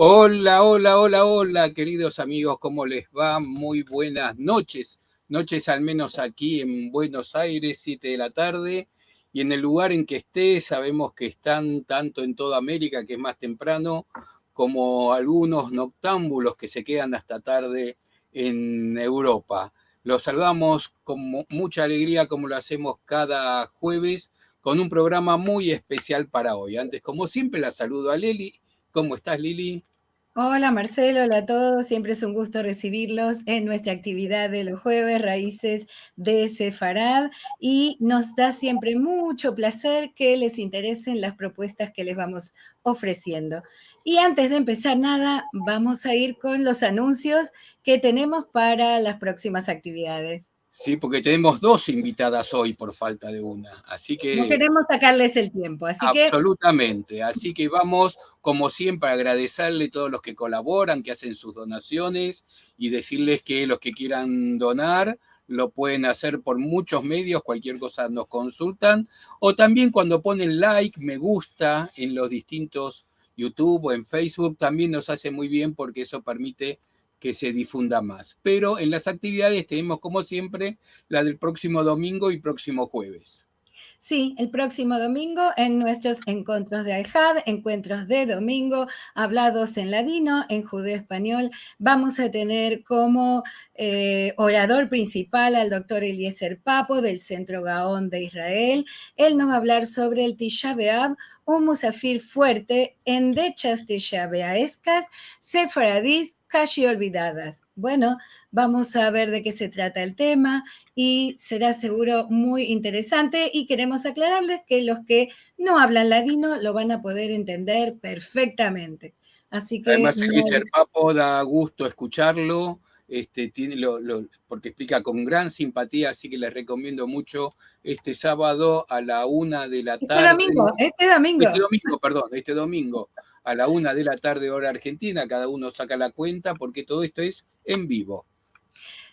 Hola, hola, hola, hola, queridos amigos, ¿cómo les va? Muy buenas noches. Noches al menos aquí en Buenos Aires, 7 de la tarde. Y en el lugar en que esté, sabemos que están tanto en toda América, que es más temprano, como algunos noctámbulos que se quedan hasta tarde en Europa. Los saludamos con mucha alegría, como lo hacemos cada jueves, con un programa muy especial para hoy. Antes, como siempre, la saludo a Leli. ¿Cómo estás, Lili? Hola Marcelo, hola a todos. Siempre es un gusto recibirlos en nuestra actividad de los jueves, Raíces de Sefarad, y nos da siempre mucho placer que les interesen las propuestas que les vamos ofreciendo. Y antes de empezar nada, vamos a ir con los anuncios que tenemos para las próximas actividades. Sí, porque tenemos dos invitadas hoy por falta de una. Así No que, queremos sacarles el tiempo, así que absolutamente. Así que vamos, como siempre, a agradecerle a todos los que colaboran, que hacen sus donaciones y decirles que los que quieran donar lo pueden hacer por muchos medios, cualquier cosa nos consultan. O también cuando ponen like, me gusta en los distintos YouTube o en Facebook, también nos hace muy bien porque eso permite que se difunda más. Pero en las actividades tenemos, como siempre, la del próximo domingo y próximo jueves. sí, el próximo domingo en nuestros encuentros de Al-Had, encuentros de domingo, hablados en ladino, en judeo español, vamos a tener como orador principal al doctor Eliezer Papo del Centro Gaón de Israel. Él nos va a hablar sobre el Tisha B'Av, un musafir fuerte en dechas Tisha B'Aescas, sefaradís, casi olvidadas. Bueno, vamos a ver de qué se trata el tema y será seguro muy interesante, y queremos aclararles que los que no hablan ladino lo van a poder entender perfectamente. Así que Además, no Eliezer hay... Papo da gusto escucharlo, tiene porque explica con gran simpatía, así que les recomiendo mucho este sábado a la 1 de la tarde, Este domingo. este domingo a la 1 de la tarde hora argentina, cada uno saca la cuenta porque todo esto es en vivo.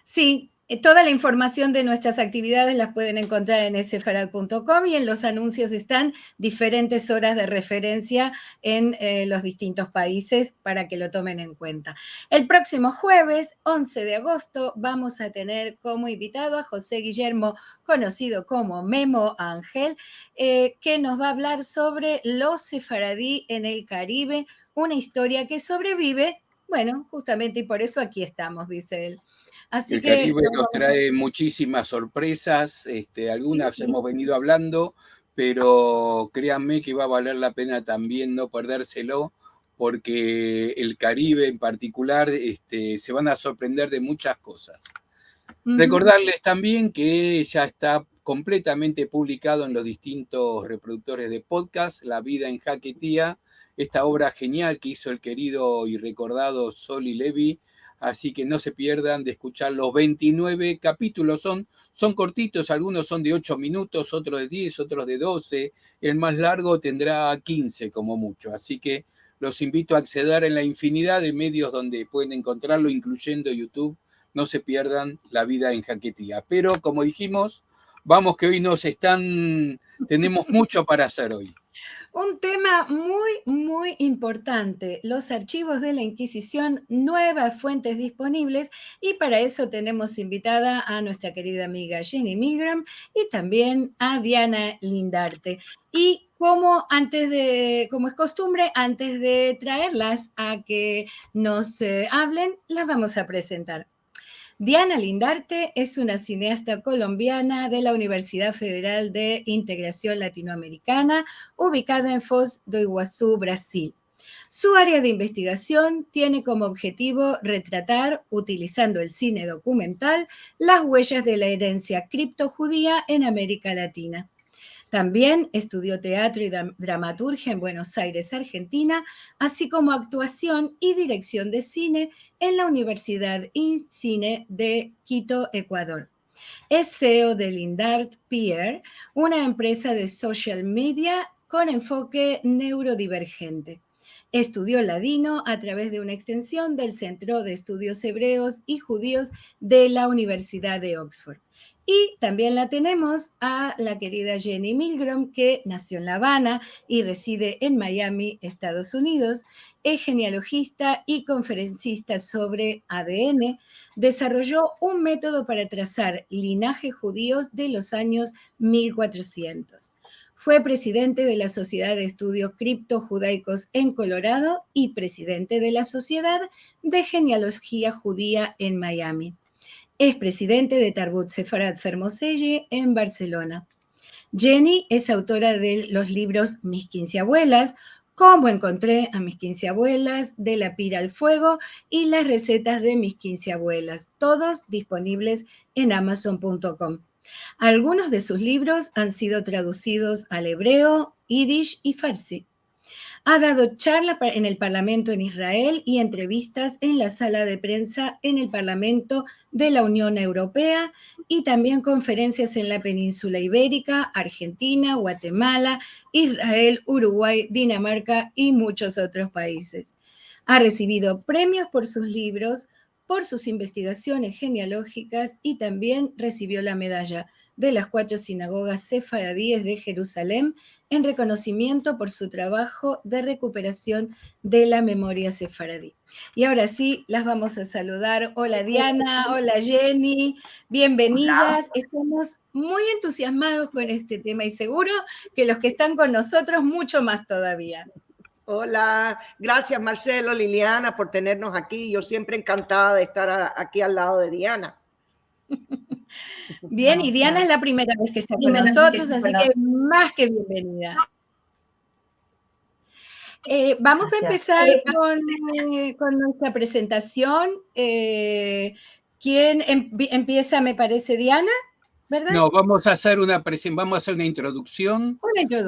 Sí, toda la información de nuestras actividades las pueden encontrar en sfarad.com, y en los anuncios están diferentes horas de referencia en los distintos países para que lo tomen en cuenta. El próximo jueves, 11 de agosto, vamos a tener como invitado a José Guillermo, conocido como Memo Ángel, que nos va a hablar sobre los sefaradí en el Caribe, una historia que sobrevive. Bueno, justamente, y por eso aquí estamos, dice él. Así El que Caribe nos trae muchísimas sorpresas, algunas sí, hemos venido hablando, pero créanme que va a valer la pena también no perdérselo, porque el Caribe en particular se van a sorprender de muchas cosas. Recordarles también que ya está completamente publicado en los distintos reproductores de podcast, La vida en Jaquetía, esta obra genial que hizo el querido y recordado Soli Levi. Así que no se pierdan de escuchar los 29 capítulos. Son cortitos, algunos son de 8 minutos, otros de 10, otros de 12. El más largo tendrá 15 como mucho. Así que los invito a acceder en la infinidad de medios donde pueden encontrarlo, incluyendo YouTube. No se pierdan La vida en Jaquetía. Pero como dijimos, vamos que hoy tenemos mucho para hacer hoy. un tema muy, muy importante: los archivos de la Inquisición, nuevas fuentes disponibles, y para eso tenemos invitada a nuestra querida amiga Jenny Milgram y también a Diana Lindarte. Y como es costumbre, antes de traerlas a que nos hablen, las vamos a presentar. Diana Lindarte es una cineasta colombiana de la Universidad Federal de Integración Latinoamericana, ubicada en Foz do Iguazú, Brasil. Su área de investigación tiene como objetivo retratar, utilizando el cine documental, las huellas de la herencia criptojudía en América Latina. También estudió teatro y dramaturgia en Buenos Aires, Argentina, así como actuación y dirección de cine en la Universidad INCINE de Quito, Ecuador. Es CEO de Lindart PR, una empresa de social media con enfoque neurodivergente. Estudió ladino a través de una extensión del Centro de Estudios Hebreos y Judíos de la Universidad de Oxford. Y también la tenemos a la querida Jenny Milgrom, que nació en La Habana y reside en Miami, Estados Unidos. Es genealogista y conferencista sobre ADN. Desarrolló un método para trazar linajes judíos de los años 1400. Fue presidente de la Sociedad de Estudios Criptojudaicos en Colorado y presidente de la Sociedad de Genealogía Judía en Miami. Es presidente de Tarbut Sefarad Fermoselle en Barcelona. Jenny es autora de los libros Mis 15 abuelas, Cómo encontré a mis 15 abuelas, De la pira al fuego y las recetas de mis 15 abuelas, todos disponibles en amazon.com. Algunos de sus libros han sido traducidos al hebreo, yiddish y farsi. Ha dado charlas en el Parlamento en Israel y entrevistas en la sala de prensa en el Parlamento de la Unión Europea y también conferencias en la península ibérica, Argentina, Guatemala, Israel, Uruguay, Dinamarca y muchos otros países. Ha recibido premios por sus libros, por sus investigaciones genealógicas y también recibió la medalla de las 4 sinagogas sefaradíes de Jerusalén en reconocimiento por su trabajo de recuperación de la memoria sefaradí. Y ahora sí, las vamos a saludar. Hola Diana, hola Jenny, bienvenidas. Hola. Estamos muy entusiasmados con este tema y seguro que los que están con nosotros mucho más todavía. Hola, gracias Marcelo, Liliana por tenernos aquí. Yo siempre encantada de estar aquí al lado de Diana. Bien, y Diana es la primera vez que está con nosotros, así que más que bienvenida. Vamos a empezar con nuestra presentación. ¿Quién empieza? Me parece Diana, ¿verdad? No, vamos a hacer una introducción.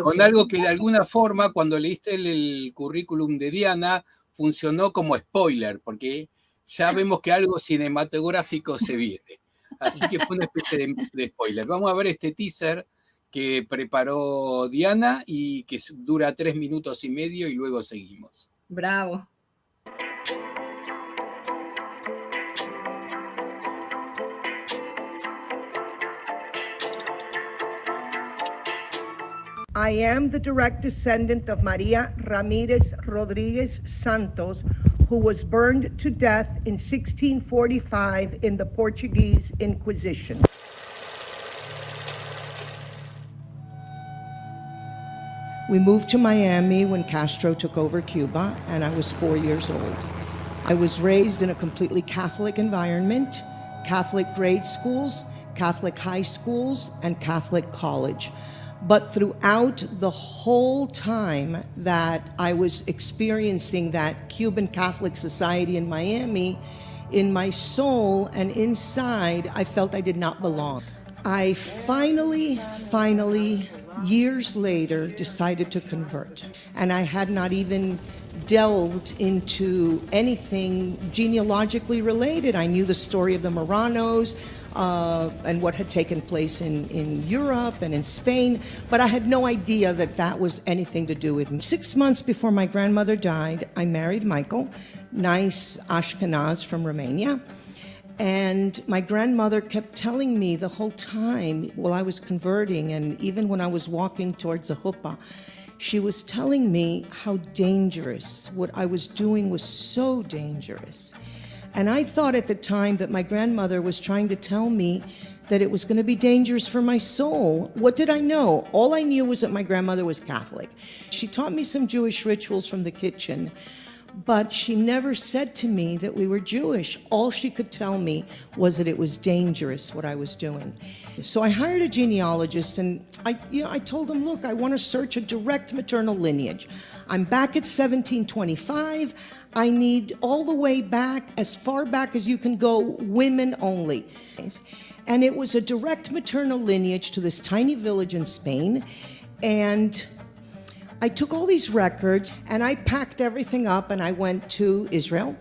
Con algo que de alguna forma, cuando leíste el currículum de Diana, funcionó como spoiler, porque ya vemos que algo cinematográfico se viene. Así que fue una especie de spoiler. Vamos a ver este teaser que preparó Diana y que dura 3 minutos y medio y luego seguimos. Bravo. I am the direct descendant of Maria Ramirez Rodriguez Santos, who was burned to death in 1645 in the Portuguese Inquisition. We moved to Miami when Castro took over Cuba, and I was 4 years old. I was raised in a completely Catholic environment, Catholic grade schools, Catholic high schools, and Catholic college. But throughout the whole time that I was experiencing that Cuban Catholic society in Miami, in my soul and inside, I felt I did not belong. I finally, years later, decided to convert. And I had not even delved into anything genealogically related. I knew the story of the Marranos, and what had taken place in Europe and in Spain, but I had no idea that that was anything to do with me. 6 months before my grandmother died, I married Michael, nice Ashkenaz from Romania. And my grandmother kept telling me the whole time while I was converting, and even when I was walking towards a huppah, she was telling me how dangerous, what I was doing was so dangerous. And I thought at the time that my grandmother was trying to tell me that it was going to be dangerous for my soul. What did I know? All I knew was that my grandmother was Catholic. She taught me some Jewish rituals from the kitchen, but she never said to me that we were Jewish. All she could tell me was that it was dangerous what I was doing. So I hired a genealogist, and I told him, look, I want to search a direct maternal lineage. I'm back at 1725. I need all the way back, as far back as you can go, women only. And it was a direct maternal lineage to this tiny village in Spain. And I took all these records and I packed everything up and I went to Israel.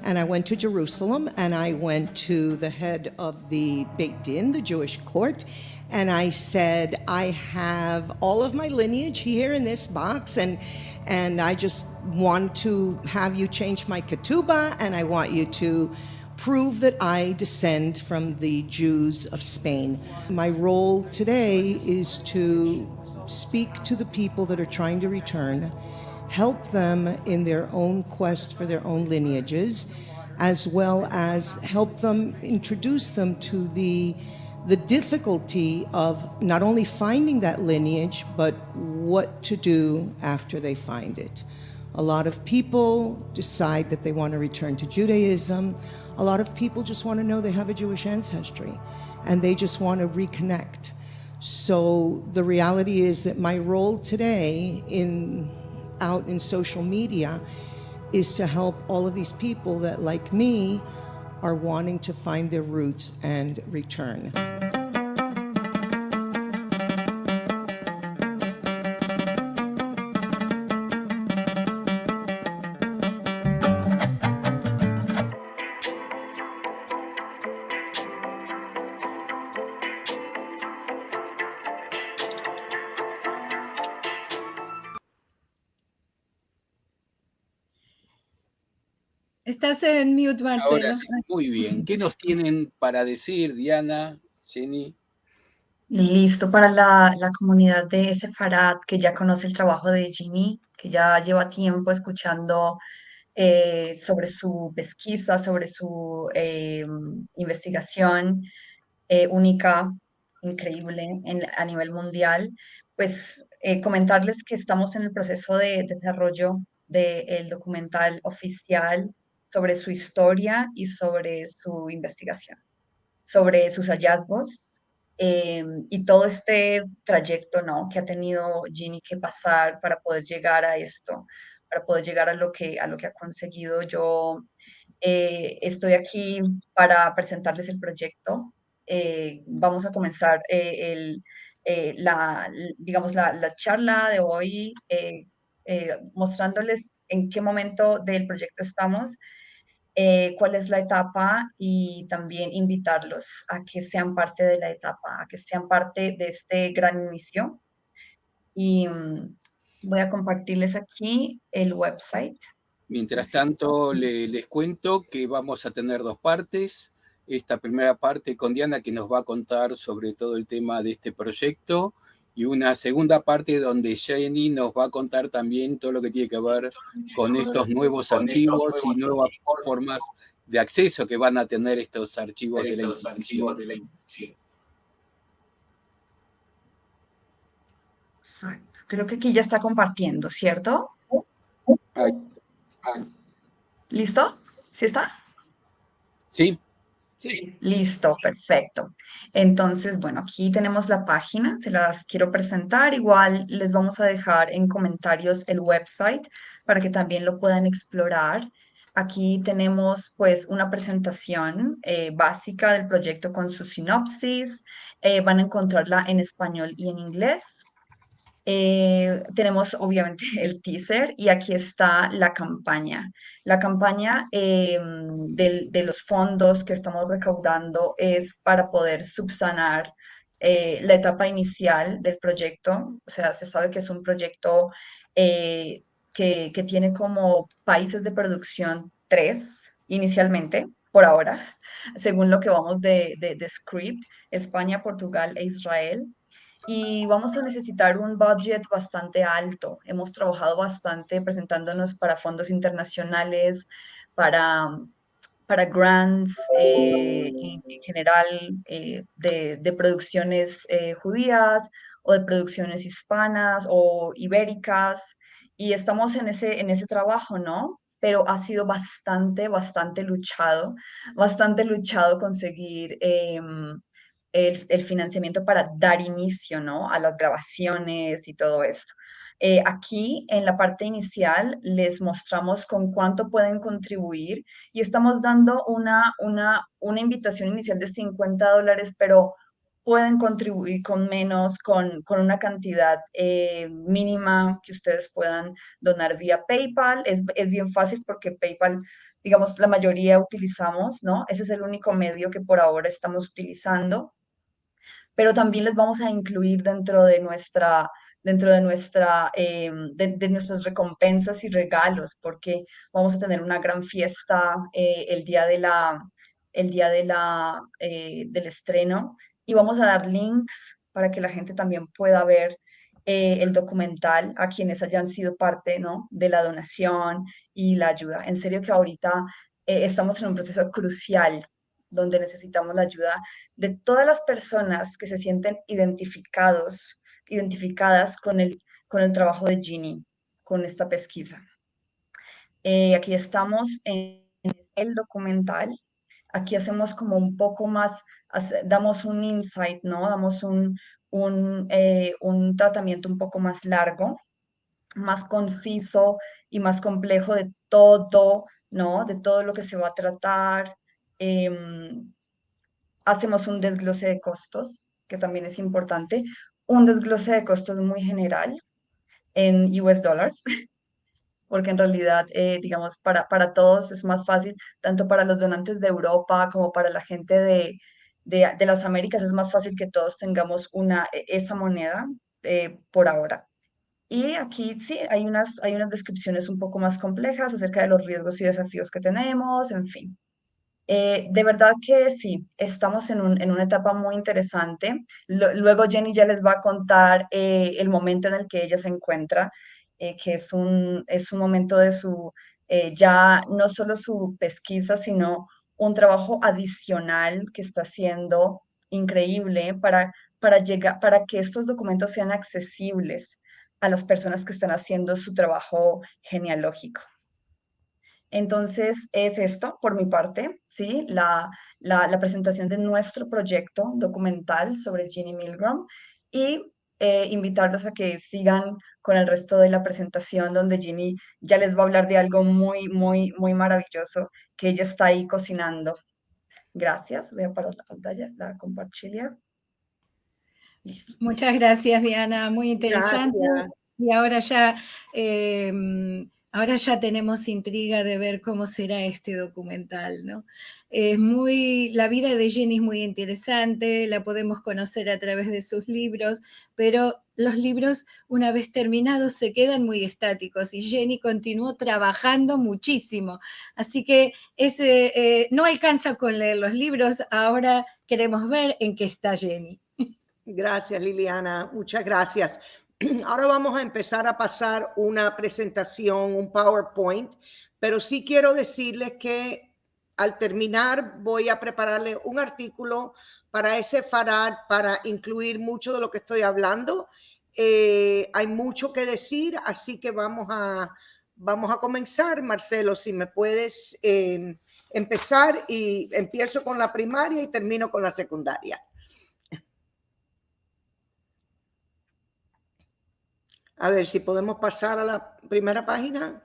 And I went to Jerusalem, and I went to the head of the Beit Din, the Jewish court, and I said, I have all of my lineage here in this box, and I just want to have you change my ketubah, and I want you to prove that I descend from the Jews of Spain. My role today is to speak to the people that are trying to return, help them in their own quest for their own lineages, as well as help them introduce them to the difficulty of not only finding that lineage, but what to do after they find it. A lot of people decide that they want to return to Judaism. A lot of people just want to know they have a Jewish ancestry, and they just want to reconnect. So the reality is that my role today out in social media is to help all of these people that, like me, are wanting to find their roots and return. Estás en mute, Marcelo. Ahora sí, muy bien. ¿Qué nos tienen para decir, Diana, Jenny? Listo para la comunidad de Sefarad, que ya conoce el trabajo de Ginny, que ya lleva tiempo escuchando sobre su pesquisa, sobre su investigación única, increíble a nivel mundial. Pues comentarles que estamos en el proceso de desarrollo del documental oficial sobre su historia y sobre su investigación, sobre sus hallazgos y todo este trayecto, ¿no?, que ha tenido Ginny que pasar para poder llegar a esto, para poder llegar a lo que ha conseguido. Yo estoy aquí para presentarles el proyecto. Vamos a comenzar digamos, la charla de hoy mostrándoles en qué momento del proyecto estamos, cuál es la etapa, y también invitarlos a que sean parte de la etapa, a que sean parte de este gran inicio. Y voy a compartirles aquí el website. Mientras tanto, les cuento que vamos a tener dos partes. Esta primera parte con Diana, que nos va a contar sobre todo el tema de este proyecto, y una segunda parte donde Jenny nos va a contar también todo lo que tiene que ver con estos nuevos archivos y nuevas formas de acceso que van a tener estos archivos de la Inquisición. Exacto. Creo que aquí ya está compartiendo, ¿cierto? ¿Listo? ¿Sí está? Sí. Sí. Listo, perfecto. Entonces, bueno, aquí tenemos la página, se las quiero presentar. Igual les vamos a dejar en comentarios el website para que también lo puedan explorar. Aquí tenemos pues una presentación básica del proyecto con su sinopsis. Van a encontrarla en español y en inglés. Tenemos obviamente el teaser, y aquí está la campaña. La campaña de los fondos que estamos recaudando es para poder subsanar la etapa inicial del proyecto. O sea, se sabe que es un proyecto que tiene como países de producción 3 inicialmente, por ahora, según lo que vamos de script: España, Portugal e Israel. Y vamos a necesitar un budget bastante alto. Hemos trabajado bastante presentándonos para fondos internacionales, para grants en general, de producciones judías o de producciones hispanas o ibéricas. Y estamos en ese trabajo, ¿no? Pero ha sido bastante luchado conseguir el financiamiento para dar inicio, ¿no?, a las grabaciones y todo esto. Aquí en la parte inicial les mostramos con cuánto pueden contribuir, y estamos dando una invitación inicial de $50, pero pueden contribuir con menos, con una cantidad mínima que ustedes puedan donar vía PayPal. Es bien fácil porque PayPal digamos, la mayoría utilizamos, ¿no? Ese es el único medio que por ahora estamos utilizando, pero también les vamos a incluir de nuestras recompensas y regalos, porque vamos a tener una gran fiesta del estreno, y vamos a dar links para que la gente también pueda ver el documental a quienes hayan sido parte, ¿no?, de la donación y la ayuda. En serio que ahorita estamos en un proceso crucial donde necesitamos la ayuda de todas las personas que se sienten identificadas con el trabajo de Ginny, con esta pesquisa. Aquí estamos en el documental. Aquí hacemos como un poco más, damos un insight, ¿no? Damos un tratamiento un poco más largo, más conciso y más complejo de todo, ¿no? De todo lo que se va a tratar. Hacemos un desglose de costos, que también es importante, un desglose de costos muy general en US dollars, porque en realidad, digamos, para todos es más fácil, tanto para los donantes de Europa como para la gente de las Américas, es más fácil que todos tengamos esa moneda por ahora. Y aquí sí, hay unas descripciones un poco más complejas acerca de los riesgos y desafíos que tenemos, en fin. De verdad que sí, estamos en una etapa muy interesante. Luego Jenny ya les va a contar el momento en el que ella se encuentra, que es un momento de ya no solo su pesquisa, sino un trabajo adicional que está haciendo increíble para que estos documentos sean accesibles a las personas que están haciendo su trabajo genealógico. Entonces, es esto por mi parte, ¿sí? La presentación de nuestro proyecto documental sobre Ginny Milgram, y invitarlos a que sigan con el resto de la presentación, donde Ginny ya les va a hablar de algo muy, muy, muy maravilloso que ella está ahí cocinando. Gracias. Voy a parar la pantalla, la compartir. Listo. Muchas gracias, Diana, muy interesante. Gracias. Y ahora ya tenemos intriga de ver cómo será este documental, ¿no? La vida de Jenny es muy interesante, la podemos conocer a través de sus libros, pero los libros, una vez terminados, se quedan muy estáticos y Jenny continuó trabajando muchísimo. Así que no alcanza con leer los libros, ahora queremos ver en qué está Jenny. Gracias, Liliana. Muchas gracias. Ahora vamos a empezar a pasar una presentación, un PowerPoint, pero sí quiero decirles que al terminar voy a prepararle un artículo para ese Farad para incluir mucho de lo que estoy hablando. Hay mucho que decir, así que vamos a comenzar. Marcelo, si me puedes empezar, y empiezo con la primaria y termino con la secundaria. A ver si podemos pasar a la primera página.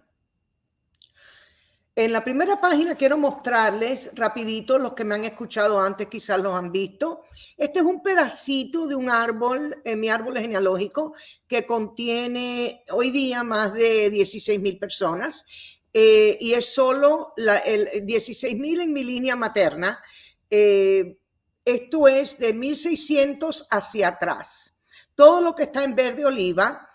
En la primera página quiero mostrarles rapidito, los que me han escuchado antes quizás los han visto. Este es un pedacito de un árbol, mi árbol genealógico, que contiene hoy día más de 16,000 personas, y es solo el 16,000 en mi línea materna. Esto es de 1600 hacia atrás. Todo lo que está en verde oliva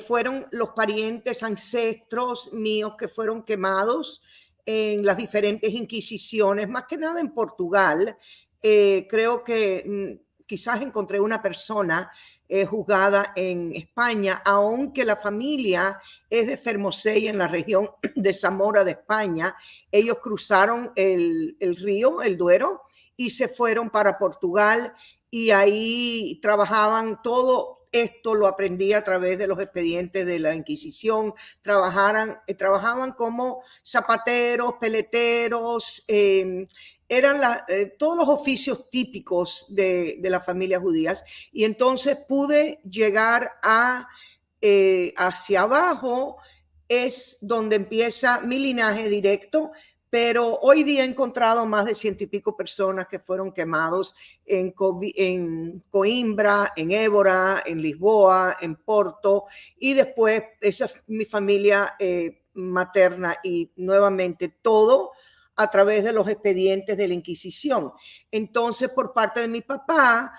fueron los parientes ancestros míos que fueron quemados en las diferentes inquisiciones, más que nada en Portugal. Creo que quizás encontré una persona juzgada en España, aunque la familia es de Fermosell, en la región de Zamora de España. Ellos cruzaron el río, el Duero, y se fueron para Portugal, y ahí trabajaban todo. Esto lo aprendí a través de los expedientes de la Inquisición. Trabajaban como zapateros, peleteros, eran todos los oficios típicos de las familias judías. Y entonces pude llegar hacia abajo, es donde empieza mi linaje directo. Pero hoy día he encontrado más de 100 y pico personas que fueron quemados en Coimbra, en Évora, en Lisboa, en Porto, y después esa mi familia materna y nuevamente todo a través de los expedientes de la Inquisición. Entonces, por parte de mi papá,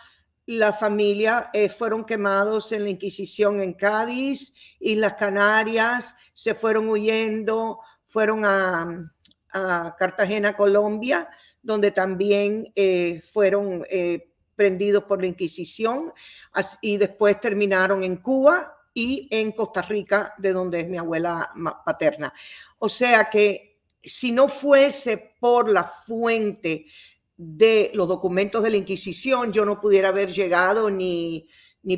la familia fueron quemados en la Inquisición en Cádiz, Islas Canarias, se fueron huyendo, fueron a Cartagena, Colombia, donde también fueron prendidos por la Inquisición, y después terminaron en Cuba y en Costa Rica, de donde es mi abuela paterna. O sea que si no fuese por la fuente de los documentos de la Inquisición, yo no pudiera haber llegado ni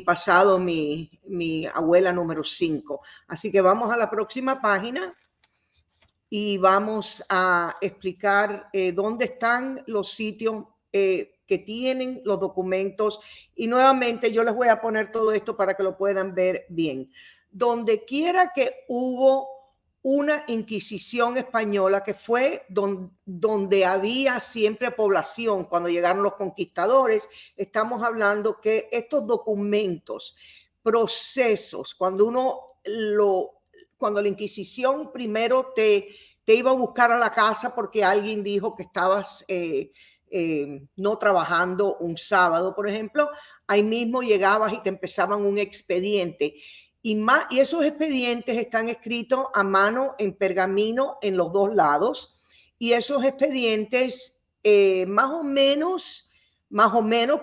pasado mi abuela número 5. Así que vamos a la próxima página y vamos a explicar dónde están los sitios que tienen los documentos. Y nuevamente yo les voy a poner todo esto para que lo puedan ver bien. Donde quiera que hubo una Inquisición española, que fue donde había siempre población cuando llegaron los conquistadores, estamos hablando que estos documentos, procesos, cuando la Inquisición primero te iba a buscar a la casa porque alguien dijo que estabas no trabajando un sábado, por ejemplo, ahí mismo llegabas y te empezaban un expediente. Y esos expedientes están escritos a mano en pergamino en los dos lados. Y esos expedientes más o menos,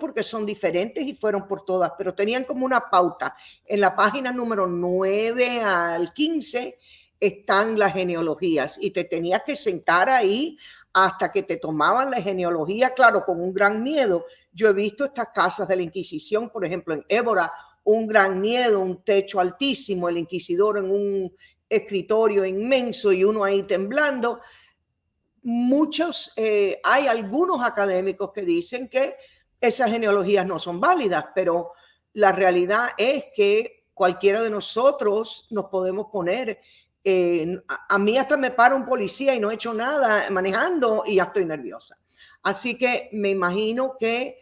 porque son diferentes y fueron por todas, pero tenían como una pauta. En la página número 9 al 15 están las genealogías y te tenías que sentar ahí hasta que te tomaban la genealogía, claro, con un gran miedo. Yo he visto estas casas de la Inquisición, por ejemplo, en Évora, un gran miedo, un techo altísimo, el inquisidor en un escritorio inmenso y uno ahí temblando. Hay algunos académicos que dicen que esas genealogías no son válidas, pero la realidad es que cualquiera de nosotros nos podemos poner. A mí hasta me para un policía y no he hecho nada manejando y ya estoy nerviosa. Así que me imagino que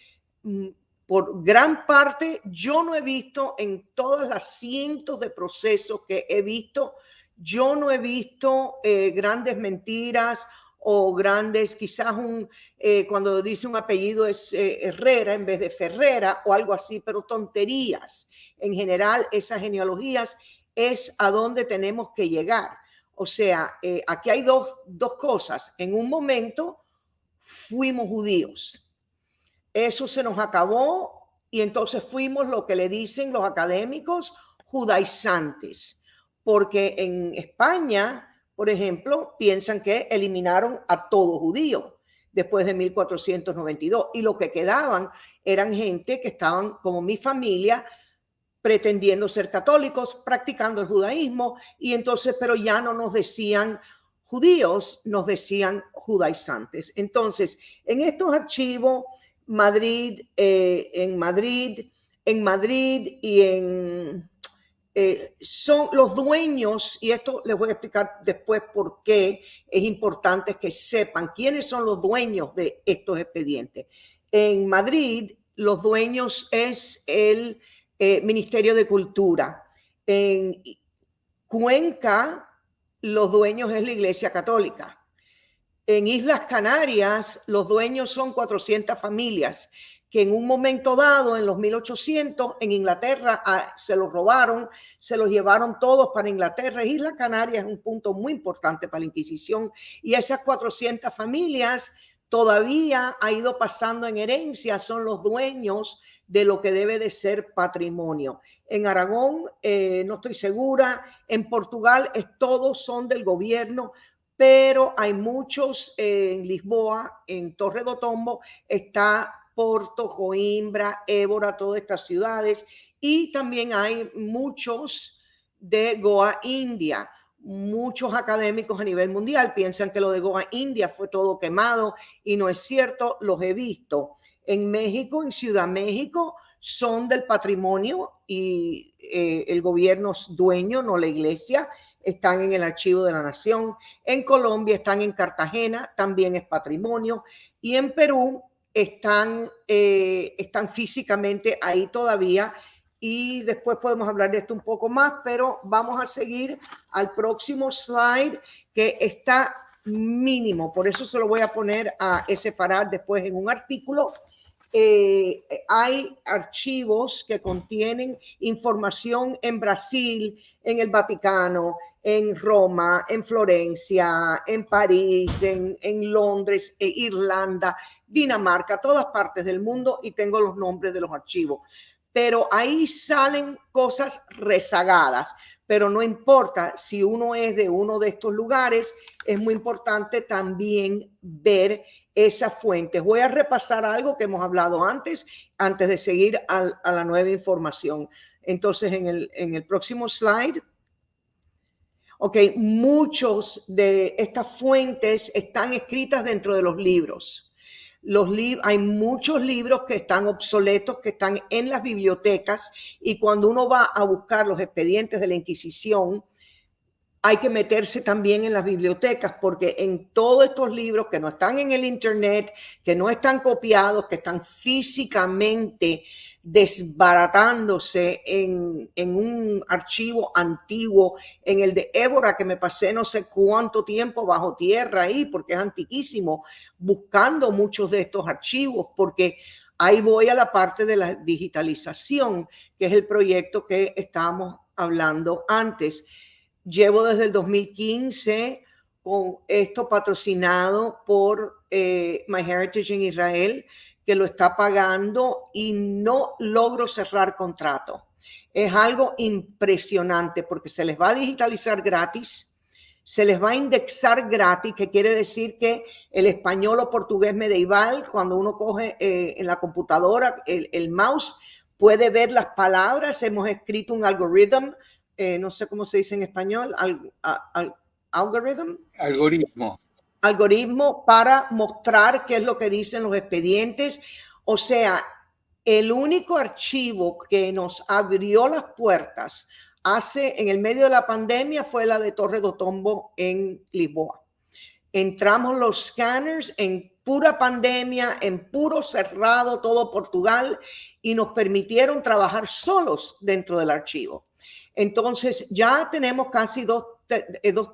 por gran parte yo no he visto en todas las cientos de procesos que he visto, yo no he visto grandes mentiras o grandes, quizás cuando dice un apellido es Herrera en vez de Ferrera o algo así, pero tonterías. En general, esas genealogías es a donde tenemos que llegar. O sea, aquí hay dos cosas. En un momento fuimos judíos. Eso se nos acabó y entonces fuimos lo que le dicen los académicos judaizantes. Porque en España, por ejemplo, piensan que eliminaron a todo judío después de 1492 y lo que quedaban eran gente que estaban como mi familia, pretendiendo ser católicos, practicando el judaísmo, y entonces, pero ya no nos decían judíos, nos decían judaizantes. Entonces, en estos archivos, en Madrid y son los dueños, y esto les voy a explicar después por qué es importante que sepan quiénes son los dueños de estos expedientes. En Madrid, los dueños es el Ministerio de Cultura. En Cuenca, los dueños es la Iglesia Católica. En Islas Canarias, los dueños son 400 familias que en un momento dado, en los 1800, en Inglaterra se los robaron, se los llevaron todos para Inglaterra. Islas Canarias es un punto muy importante para la Inquisición y esas 400 familias todavía ha ido pasando en herencia, son los dueños de lo que debe de ser patrimonio. En Aragón, no estoy segura, en Portugal todos son del gobierno, pero hay muchos en Lisboa, en Torre do Tombo, está Porto, Coimbra, Évora, todas estas ciudades, y también hay muchos de Goa, India. Muchos académicos a nivel mundial piensan que lo de Goa, India fue todo quemado y no es cierto, los he visto. En México, en Ciudad México, son del patrimonio y el gobierno es dueño, no la iglesia, están en el Archivo de la Nación. En Colombia están en Cartagena, también es patrimonio. Y en Perú están físicamente ahí todavía y después podemos hablar de esto un poco más, pero vamos a seguir al próximo slide que está mínimo. Por eso se lo voy a poner a separar después en un artículo. Hay archivos que contienen información en Brasil, en el Vaticano, en Roma, en Florencia, en París, en Londres, Irlanda, Dinamarca, todas partes del mundo, y tengo los nombres de los archivos. Pero ahí salen cosas rezagadas, pero no importa si uno es de uno de estos lugares, es muy importante también ver esas fuentes. Voy a repasar algo que hemos hablado antes de seguir a la nueva información. Entonces, en el próximo slide. Ok, muchos de estas fuentes están escritas dentro de los libros. Hay muchos libros que están obsoletos, que están en las bibliotecas, y cuando uno va a buscar los expedientes de la Inquisición, hay que meterse también en las bibliotecas, porque en todos estos libros que no están en el internet, que no están copiados, que están físicamente desbaratándose en un archivo antiguo, en el de Évora, que me pasé no sé cuánto tiempo bajo tierra ahí, porque es antiquísimo, buscando muchos de estos archivos, porque ahí voy a la parte de la digitalización, que es el proyecto que estábamos hablando antes. Llevo desde el 2015 con esto patrocinado por MyHeritage en Israel, que lo está pagando, y no logro cerrar contrato. Es algo impresionante porque se les va a digitalizar gratis, se les va a indexar gratis, que quiere decir que el español o portugués medieval, cuando uno coge en la computadora el mouse, puede ver las palabras. Hemos escrito un algoritmo, no sé cómo se dice en español, algoritmo para mostrar qué es lo que dicen los expedientes. O sea, el único archivo que nos abrió las puertas en el medio de la pandemia fue la de Torre do Tombo en Lisboa. Entramos los scanners en pura pandemia, en puro cerrado, todo Portugal, y nos permitieron trabajar solos dentro del archivo. Entonces ya tenemos casi dos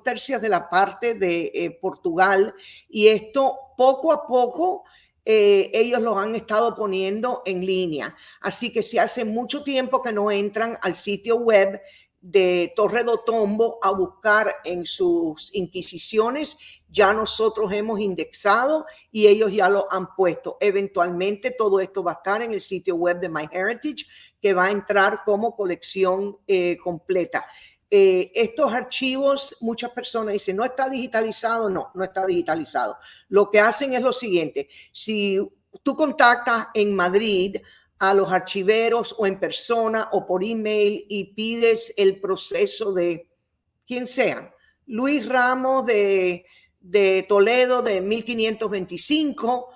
tercios de la parte de Portugal, y esto poco a poco ellos los han estado poniendo en línea. Así que si hace mucho tiempo que no entran al sitio web de Torre do Tombo a buscar en sus inquisiciones, ya nosotros hemos indexado y ellos ya lo han puesto. Eventualmente todo esto va a estar en el sitio web de MyHeritage, que va a entrar como colección completa. Estos archivos, muchas personas dicen, ¿no está digitalizado? No, no está digitalizado. Lo que hacen es lo siguiente: si tú contactas en Madrid a los archiveros, o en persona o por email, y pides el proceso de quien sea, Luis Ramos de Toledo de 1525,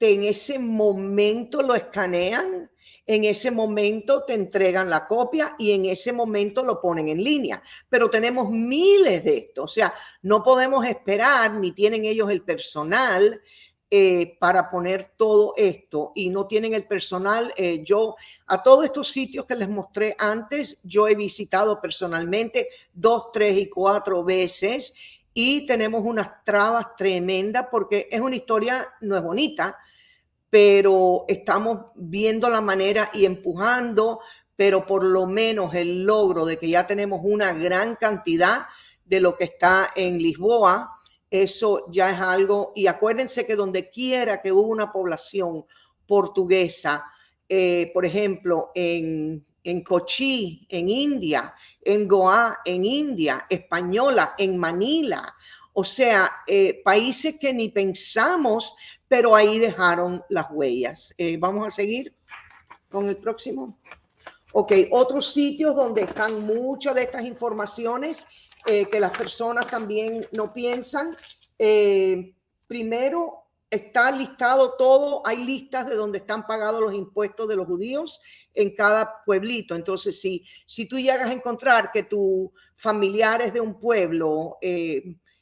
en ese momento lo escanean, en ese momento te entregan la copia y en ese momento lo ponen en línea. Pero tenemos miles de estos, o sea, no podemos esperar, ni tienen ellos el personal para poner todo esto, y no tienen el personal. Yo a todos estos sitios que les mostré antes, yo he visitado personalmente 2, 3 y 4 veces, y tenemos unas trabas tremendas porque es una historia, no es bonita, pero estamos viendo la manera y empujando, pero por lo menos el logro de que ya tenemos una gran cantidad de lo que está en Lisboa, eso ya es algo. Y acuérdense que donde quiera que hubo una población portuguesa, por ejemplo, en Kochi, en India, en Goa, en India, española, en Manila, o sea, países que ni pensamos, pero ahí dejaron las huellas. Vamos a seguir con el próximo. Ok, otros sitios donde están muchas de estas informaciones que las personas también no piensan. Primero, está listado todo, hay listas de donde están pagados los impuestos de los judíos en cada pueblito. Entonces, si tú llegas a encontrar que tu familiar es de un pueblo,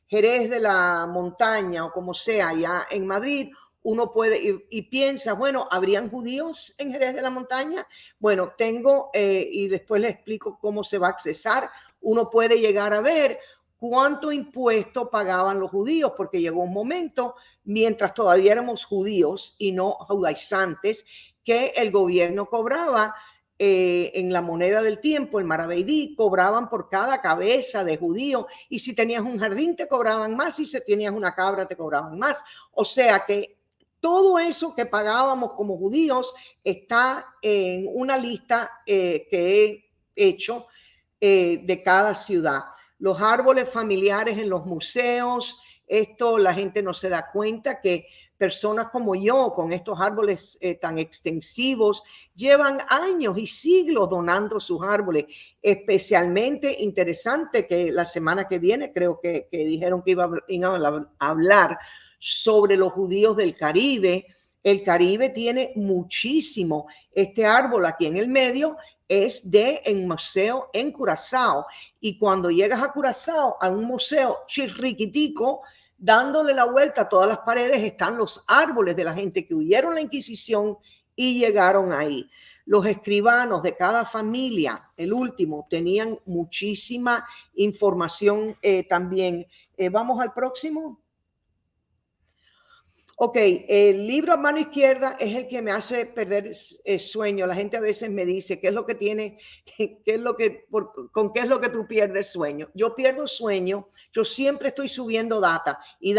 Jerez de la Montaña o como sea, ya en Madrid, uno puede y piensa, bueno, ¿habrían judíos en Jerez de la Montaña? Bueno, tengo, y después les explico cómo se va a accesar. Uno puede llegar a ver cuánto impuesto pagaban los judíos, porque llegó un momento, mientras todavía éramos judíos y no judaizantes, que el gobierno cobraba en la moneda del tiempo, el maravedí, cobraban por cada cabeza de judío, y si tenías un jardín te cobraban más, y si tenías una cabra te cobraban más. O sea que todo eso que pagábamos como judíos está en una lista que he hecho de cada ciudad. Los árboles familiares en los museos, esto la gente no se da cuenta que personas como yo, con estos árboles tan extensivos, llevan años y siglos donando sus árboles. Especialmente interesante que la semana que viene, creo que dijeron que iban a hablar sobre los judíos del Caribe. El Caribe tiene muchísimo. Este árbol aquí en el medio es de un museo en Curazao. Y cuando llegas a Curazao, a un museo chirriquitico, dándole la vuelta a todas las paredes, están los árboles de la gente que huyeron la Inquisición y llegaron ahí. Los escribanos de cada familia, el último, tenían muchísima información también. Vamos al próximo. Ok, el libro a mano izquierda es el que me hace perder sueño. La gente a veces me dice, ¿qué es lo que tiene? ¿Con qué es lo que tú pierdes sueño? Yo pierdo sueño, yo siempre estoy subiendo data y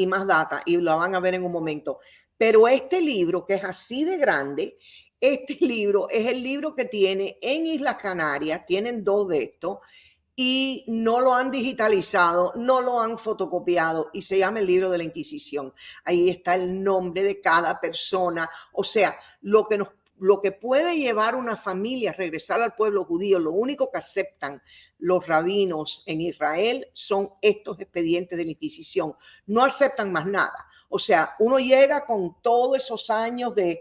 más data, y lo van a ver en un momento. Pero este libro, que es así de grande, este libro es el libro que tiene en Islas Canarias, tienen 2 de estos, y no lo han digitalizado, no lo han fotocopiado, y se llama el libro de la Inquisición. Ahí está el nombre de cada persona. O sea, lo que puede llevar una familia a regresar al pueblo judío, lo único que aceptan los rabinos en Israel son estos expedientes de la Inquisición. No aceptan más nada. O sea, uno llega con todos esos años de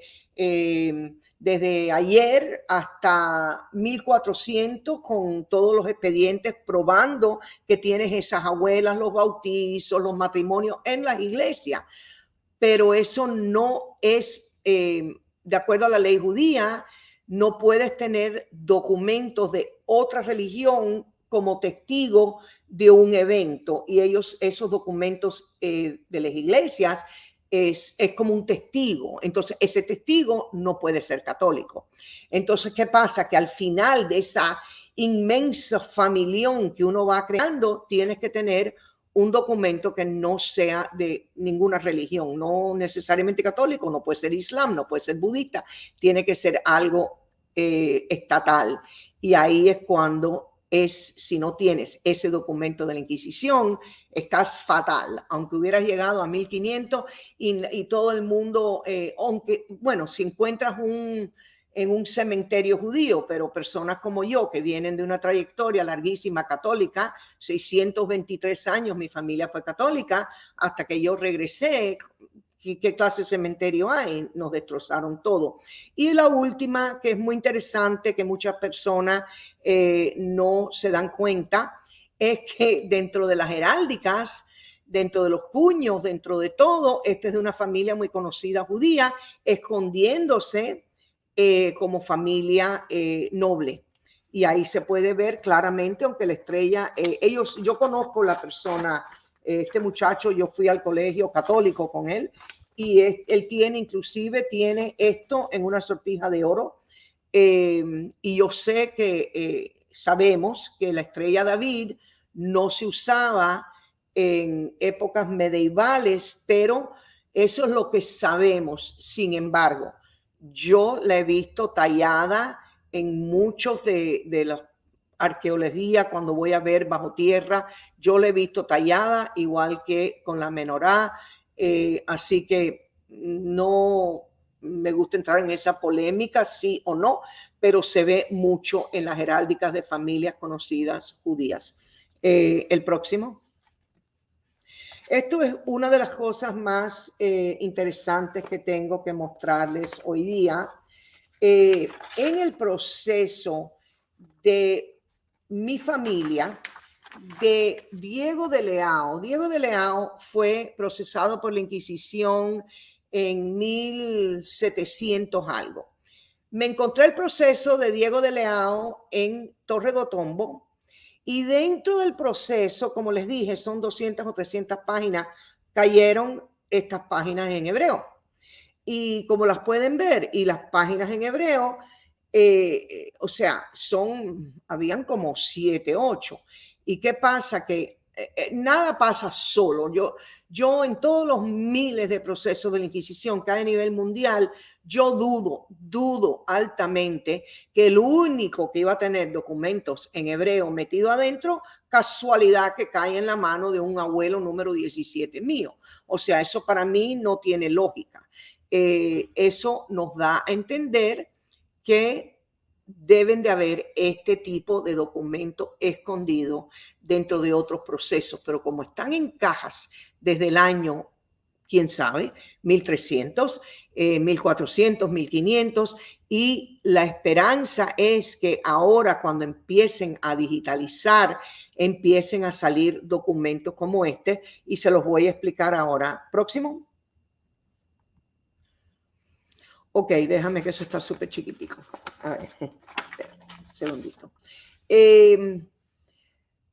desde ayer hasta 1400 con todos los expedientes probando que tienes esas abuelas, los bautizos, los matrimonios en las iglesias. Pero eso no es, de acuerdo a la ley judía, no puedes tener documentos de otra religión como testigo de un evento. Y esos documentos de las iglesias, es como un testigo. Entonces, ese testigo no puede ser católico. Entonces, ¿qué pasa? Que al final de esa inmensa familión que uno va creando, tienes que tener un documento que no sea de ninguna religión, no necesariamente católico, no puede ser islam, no puede ser budista, tiene que ser algo estatal. Y ahí es cuando si no tienes ese documento de la Inquisición, estás fatal. Aunque hubieras llegado a 1500 y todo el mundo, aunque, bueno, si encuentras en un cementerio judío, pero personas como yo que vienen de una trayectoria larguísima católica, 623 años mi familia fue católica, hasta que yo regresé. ¿Qué clase de cementerio hay? Nos destrozaron todo. Y la última, que es muy interesante, que muchas personas no se dan cuenta, es que dentro de las heráldicas, dentro de los cuños, dentro de todo, este es de una familia muy conocida judía, escondiéndose como familia noble. Y ahí se puede ver claramente, aunque la estrella, yo conozco la persona, este muchacho, yo fui al colegio católico con él, y él inclusive tiene esto en una sortija de oro, y yo sé que sabemos que la estrella David no se usaba en épocas medievales, pero eso es lo que sabemos. Sin embargo, yo la he visto tallada en muchos de la arqueología. Cuando voy a ver bajo tierra, yo la he visto tallada, igual que con la menorá. Así que no me gusta entrar en esa polémica, sí o no, pero se ve mucho en las heráldicas de familias conocidas judías. El próximo. Esto es una de las cosas más interesantes que tengo que mostrarles hoy día. En el proceso de mi familia, de Diego de Leao. Diego de Leao fue procesado por la Inquisición en 1700 algo. Me encontré el proceso de Diego de Leao en Torre do Tombo, y dentro del proceso, como les dije, son 200 o 300 páginas, cayeron estas páginas en hebreo. Y como las pueden ver, y las páginas en hebreo, o sea, habían como 7, 8. ¿Y qué pasa? Que nada pasa solo. Yo en todos los miles de procesos de la Inquisición que hay a nivel mundial, yo dudo altamente que el único que iba a tener documentos en hebreo metido adentro, casualidad que cae en la mano de un abuelo número 17 mío. O sea, eso para mí no tiene lógica. Eso nos da a entender que deben de haber este tipo de documentos escondidos dentro de otros procesos, pero como están en cajas desde el año, quién sabe, 1300, 1400, 1500, y la esperanza es que ahora cuando empiecen a digitalizar, empiecen a salir documentos como este, y se los voy a explicar ahora. Próximo. Ok, déjame que eso está súper chiquitico. A ver, segundito.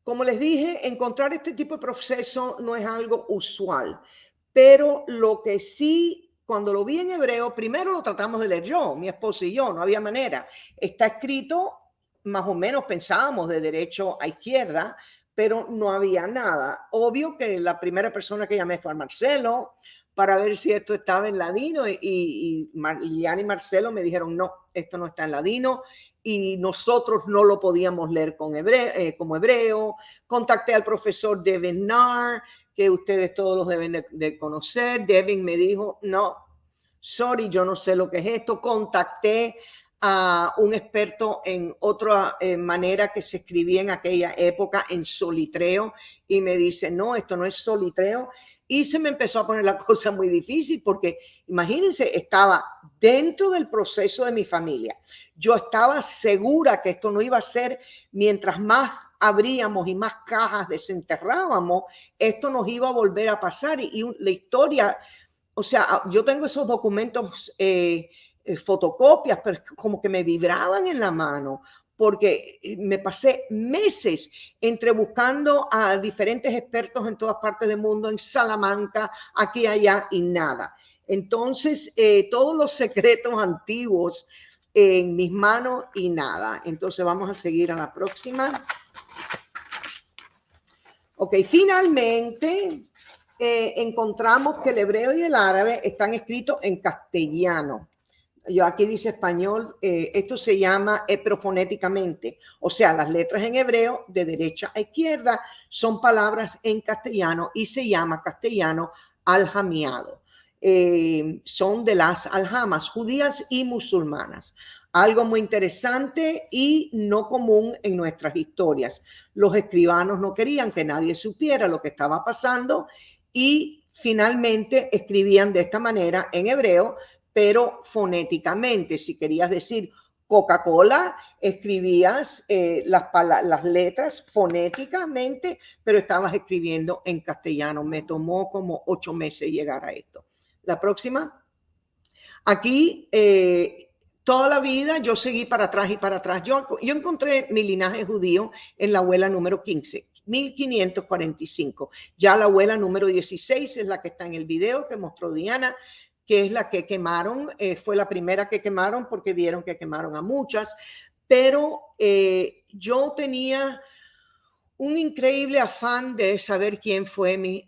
Como les dije, encontrar este tipo de proceso no es algo usual, pero lo que sí, cuando lo vi en hebreo, primero lo tratamos de leer yo, mi esposo y yo, no había manera. Está escrito, más o menos pensábamos de derecho a izquierda, pero no había nada. Obvio que la primera persona que llamé fue a Marcelo, para ver si esto estaba en ladino, y Liliana y Marcelo me dijeron, no, esto no está en ladino, y nosotros no lo podíamos leer como hebreo. Contacté al profesor Devin Narr, que ustedes todos los deben de conocer. Devin me dijo, no, sorry, yo no sé lo que es esto. Contacté a un experto en otra manera que se escribía en aquella época, en solitreo, y me dice, no, esto no es solitreo. Y se me empezó a poner la cosa muy difícil porque, imagínense, estaba dentro del proceso de mi familia. Yo estaba segura que esto no iba a ser, mientras más abríamos y más cajas desenterrábamos, esto nos iba a volver a pasar. Y la historia, o sea, yo tengo esos documentos, fotocopias, pero como que me vibraban en la mano, porque me pasé meses entre buscando a diferentes expertos en todas partes del mundo, en Salamanca, aquí, allá, y nada. Entonces, todos los secretos antiguos en mis manos y nada. Entonces, vamos a seguir a la próxima. Ok, finalmente encontramos que el hebreo y el árabe están escritos en castellano. Yo aquí dice español, esto se llama profonéticamente, o sea, las letras en hebreo de derecha a izquierda son palabras en castellano y se llama castellano aljamiado. Son de las aljamas judías y musulmanas. Algo muy interesante y no común en nuestras historias. Los escribanos no querían que nadie supiera lo que estaba pasando y finalmente escribían de esta manera en hebreo, pero fonéticamente. Si querías decir Coca-Cola, escribías las letras fonéticamente, pero estabas escribiendo en castellano. Me tomó como 8 meses llegar a esto. La próxima. Aquí, toda la vida yo seguí para atrás y para atrás. Yo encontré mi linaje judío en la abuela número 15. 1545. Ya la abuela número 16 es la que está en el video que mostró Diana, que es la que quemaron, fue la primera que quemaron porque vieron que quemaron a muchas, pero yo tenía un increíble afán de saber quién fue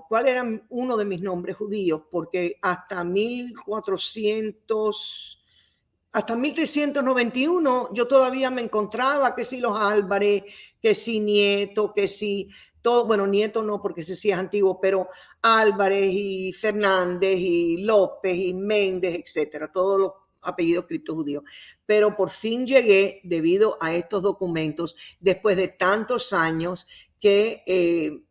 cuál era uno de mis nombres judíos, porque hasta 1391 yo todavía me encontraba que si los Álvarez, que si Nieto, que si todo, bueno, Nieto no, porque ese sí es antiguo, pero Álvarez y Fernández y López y Méndez, etcétera, todos los apellidos criptojudíos. Pero por fin llegué, debido a estos documentos, después de tantos años, que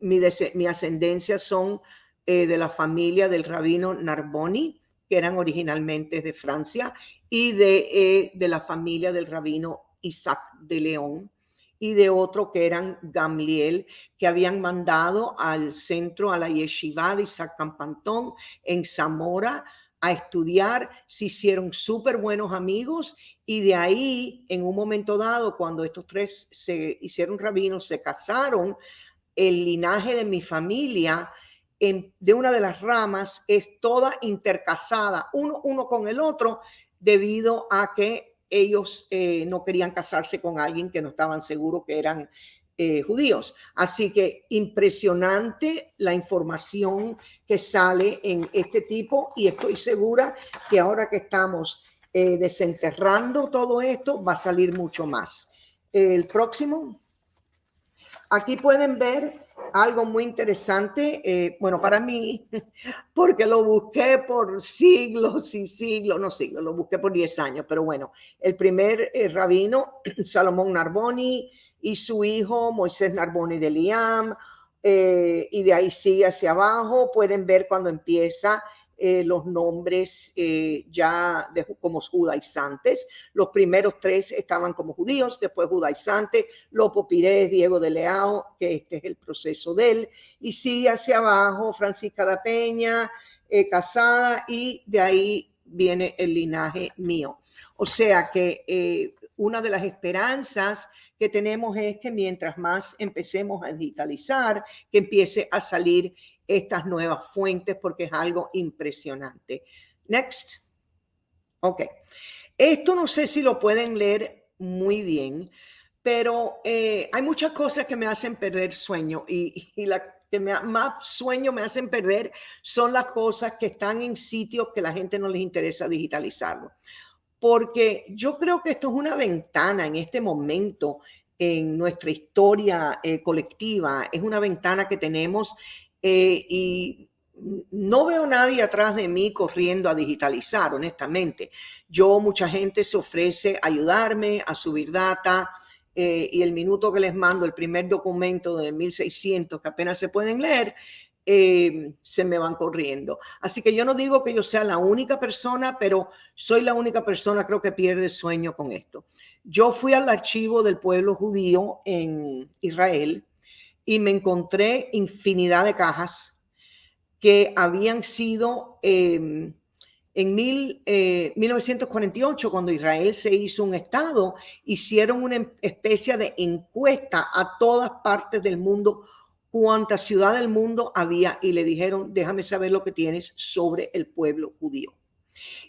mi ascendencia son de la familia del rabino Narboni, que eran originalmente de Francia, y de la familia del rabino Isaac de León. y de otro que eran Gamliel, que habían mandado al centro, a la yeshiva de Isaac Campantón en Zamora a estudiar. Se hicieron súper buenos amigos y de ahí, en un momento dado, cuando estos tres se hicieron rabinos, se casaron, el linaje de mi familia de una de las ramas es toda intercasada, uno con el otro, debido a que ellos no querían casarse con alguien que no estaban seguros que eran judíos. Así que impresionante la información que sale en este tipo, y estoy segura que ahora que estamos desenterrando todo esto va a salir mucho más. El próximo. Aquí pueden ver algo muy interesante, bueno, para mí, porque lo busqué por siglos y siglos, no siglos, lo busqué por 10 años, pero bueno, el primer rabino, Salomón Narboni, y su hijo, Moisés Narboni de Liam, y de ahí sigue hacia abajo, pueden ver cuando empieza los nombres ya como judaizantes. Los primeros tres estaban como judíos, después judaizantes, Lopo Pires, Diego de Leao, que este es el proceso de él, y sigue hacia abajo Francisca da Peña, casada, y de ahí viene el linaje mío. O sea que una de las esperanzas que tenemos es que mientras más empecemos a digitalizar, que empiece a salir estas nuevas fuentes, porque es algo impresionante. Next. Ok. Esto no sé si lo pueden leer muy bien, pero hay muchas cosas que me hacen perder sueño, y la que más sueño me hacen perder son las cosas que están en sitios que la gente no les interesa digitalizarlo. Porque yo creo que esto es una ventana en este momento en nuestra historia colectiva, es una ventana que tenemos y no veo nadie atrás de mí corriendo a digitalizar, honestamente. Mucha gente se ofrece a ayudarme a subir data y el minuto que les mando el primer documento de 1600 que apenas se pueden leer, se me van corriendo. Así que yo no digo que yo sea la única persona, pero soy la única persona, creo, que pierde sueño con esto. Yo fui al archivo del pueblo judío en Israel y me encontré infinidad de cajas que habían sido en 1948, cuando Israel se hizo un estado, hicieron una especie de encuesta a todas partes del mundo, cuánta ciudad del mundo había, y le dijeron, déjame saber lo que tienes sobre el pueblo judío.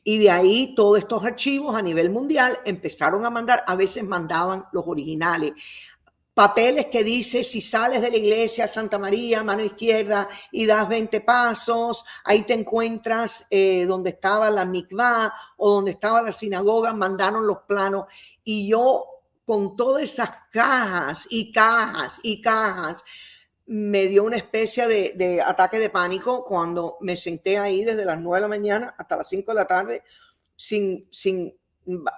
Y de ahí todos estos archivos a nivel mundial empezaron a mandar, a veces mandaban los originales, papeles que dice, si sales de la iglesia Santa María, mano izquierda, y das 20 pasos, ahí te encuentras donde estaba la mikvah o donde estaba la sinagoga. Mandaron los planos, y yo con todas esas cajas y cajas y cajas, me dio una especie de ataque de pánico cuando me senté ahí desde las 9 de la mañana hasta las 5 de la tarde sin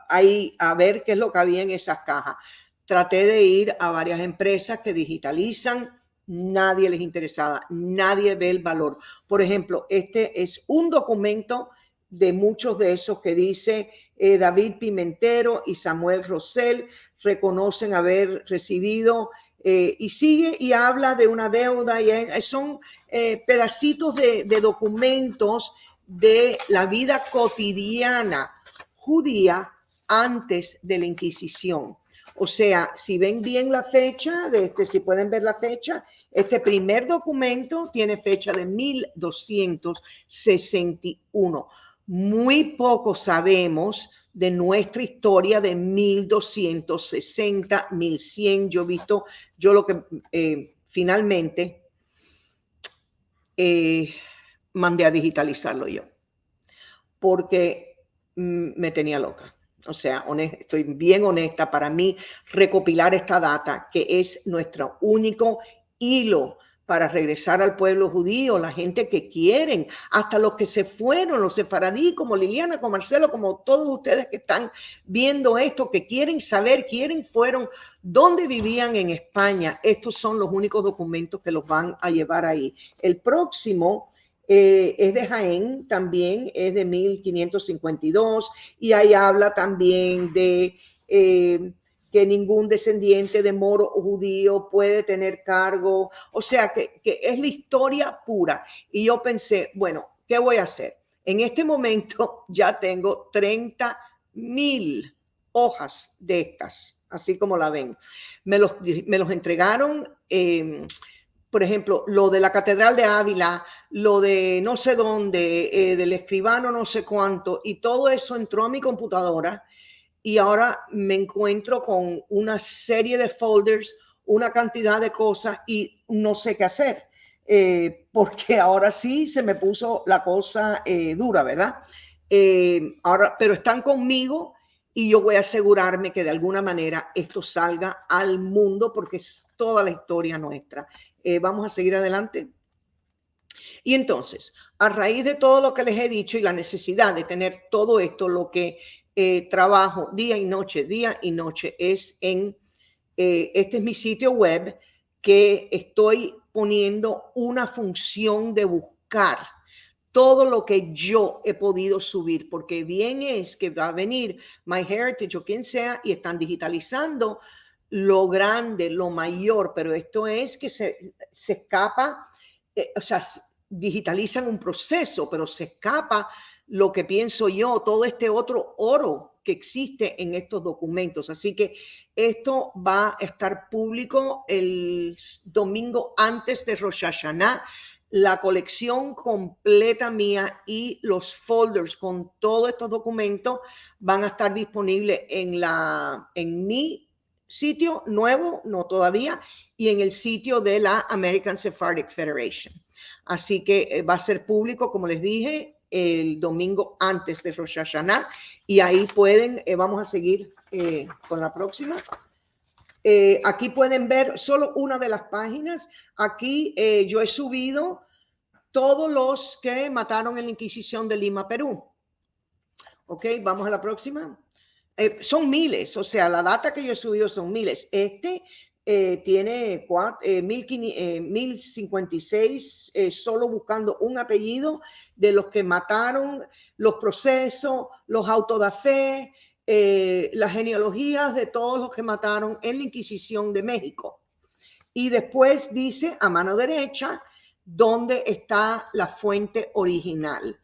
ahí a ver qué es lo que había en esas cajas. Traté de ir a varias empresas que digitalizan, nadie les interesaba, nadie ve el valor. Por ejemplo, este es un documento de muchos de esos que dice David Pimentero y Samuel Rosell reconocen haber recibido y sigue y habla de una deuda, y son pedacitos de documentos de la vida cotidiana judía antes de la Inquisición. O sea, si ven bien la fecha si pueden ver la fecha, este primer documento tiene fecha de 1261. Muy poco sabemos de nuestra historia de 1260, 1100. Yo lo que finalmente mandé a digitalizarlo yo, porque me tenía loca. O sea, estoy bien honesta, para mí recopilar esta data, que es nuestro único hilo para regresar al pueblo judío, la gente que quieren, hasta los que se fueron, los sefaradí, como Liliana, como Marcelo, como todos ustedes que están viendo esto, que quieren saber quiénes fueron, dónde vivían en España. Estos son los únicos documentos que los van a llevar ahí. El próximo es de Jaén, también es de 1552, y ahí habla también de que ningún descendiente de moro o judío puede tener cargo. O sea, que es la historia pura. Y yo pensé, bueno, ¿qué voy a hacer? En este momento ya tengo 30,000 hojas de estas, así como la ven. Me los entregaron, por ejemplo, lo de la Catedral de Ávila, lo de no sé dónde, del escribano no sé cuánto, y todo eso entró a mi computadora. Y ahora me encuentro con una serie de folders, una cantidad de cosas y no sé qué hacer, porque ahora sí se me puso la cosa dura, ¿verdad? Ahora, pero están conmigo y yo voy a asegurarme que de alguna manera esto salga al mundo porque es toda la historia nuestra. Vamos a seguir adelante. Y entonces, a raíz de todo lo que les he dicho y la necesidad de tener todo esto, lo que trabajo día y noche es en, este es mi sitio web que estoy poniendo una función de buscar todo lo que yo he podido subir, porque bien es que va a venir MyHeritage o quien sea y están digitalizando lo grande, lo mayor, pero esto es que se escapa, o sea, digitalizan un proceso, pero se escapa lo que pienso yo, todo este otro oro que existe en estos documentos. Así que esto va a estar público el domingo antes de Rosh Hashanah. La colección completa mía y los folders con todos estos documentos van a estar disponibles en mi sitio nuevo, no todavía, y en el sitio de la American Sephardic Federation. Así que va a ser público, como les dije, el domingo antes de Rosh Hashanah, y ahí pueden, vamos a seguir con la próxima. Aquí pueden ver solo una de las páginas. Aquí yo he subido todos los que mataron en la Inquisición de Lima, Perú. Ok, vamos a la próxima. Son miles, o sea, la data que yo he subido son miles. Tiene 1056, solo buscando un apellido de los que mataron, los procesos, los autos de fe, las genealogías de todos los que mataron en la Inquisición de México. Y después dice a mano derecha dónde está la fuente original,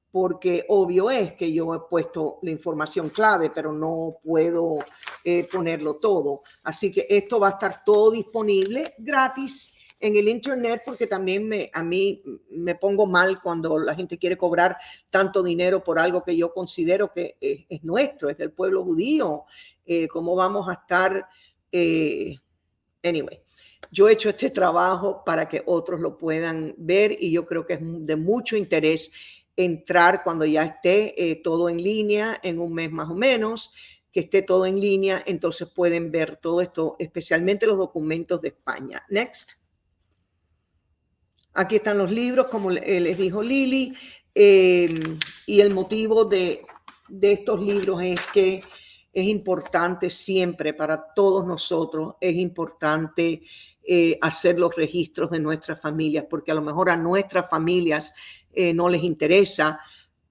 porque obvio es que yo he puesto la información clave, pero no puedo ponerlo todo. Así que esto va a estar todo disponible gratis en el internet, porque también a mí me pongo mal cuando la gente quiere cobrar tanto dinero por algo que yo considero que es nuestro, es del pueblo judío. ¿Cómo vamos a estar? Anyway, yo he hecho este trabajo para que otros lo puedan ver y yo creo que es de mucho interés entrar cuando ya esté todo en línea, en un mes más o menos, que esté todo en línea, entonces pueden ver todo esto, especialmente los documentos de España. Next. Aquí están los libros, como les dijo Lili, y el motivo de estos libros es que es importante siempre para todos nosotros, es importante hacer los registros de nuestras familias, porque a lo mejor a nuestras familias no les interesa,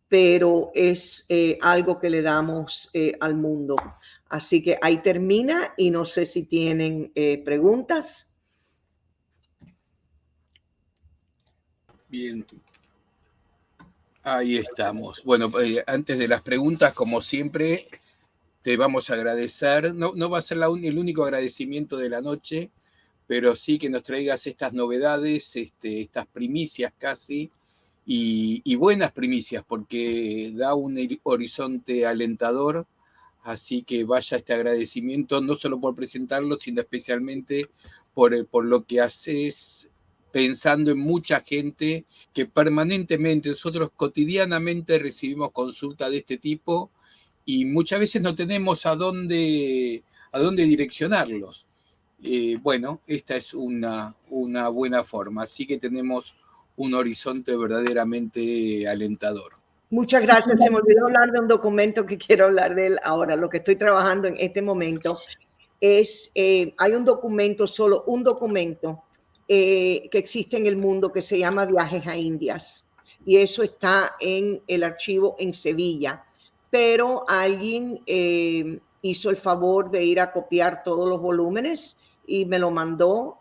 pero es algo que le damos al mundo. Así que ahí termina y no sé si tienen preguntas. Bien, ahí estamos. Bueno, antes de las preguntas, como siempre, te vamos a agradecer. No va a ser el único agradecimiento de la noche, pero sí que nos traigas estas novedades, estas primicias casi, y buenas primicias, porque da un horizonte alentador. Así que vaya este agradecimiento, no solo por presentarlo, sino especialmente por lo que haces, pensando en mucha gente que permanentemente, nosotros cotidianamente recibimos consultas de este tipo y muchas veces no tenemos a dónde direccionarlos. Bueno, esta es una buena forma, así que tenemos un horizonte verdaderamente alentador. Muchas gracias. Se me olvidó hablar de un documento que quiero hablar de él ahora. Lo que estoy trabajando en este momento es, hay un documento, solo un documento que existe en el mundo que se llama Viajes a Indias. Y eso está en el archivo en Sevilla. Pero alguien hizo el favor de ir a copiar todos los volúmenes y me lo mandó.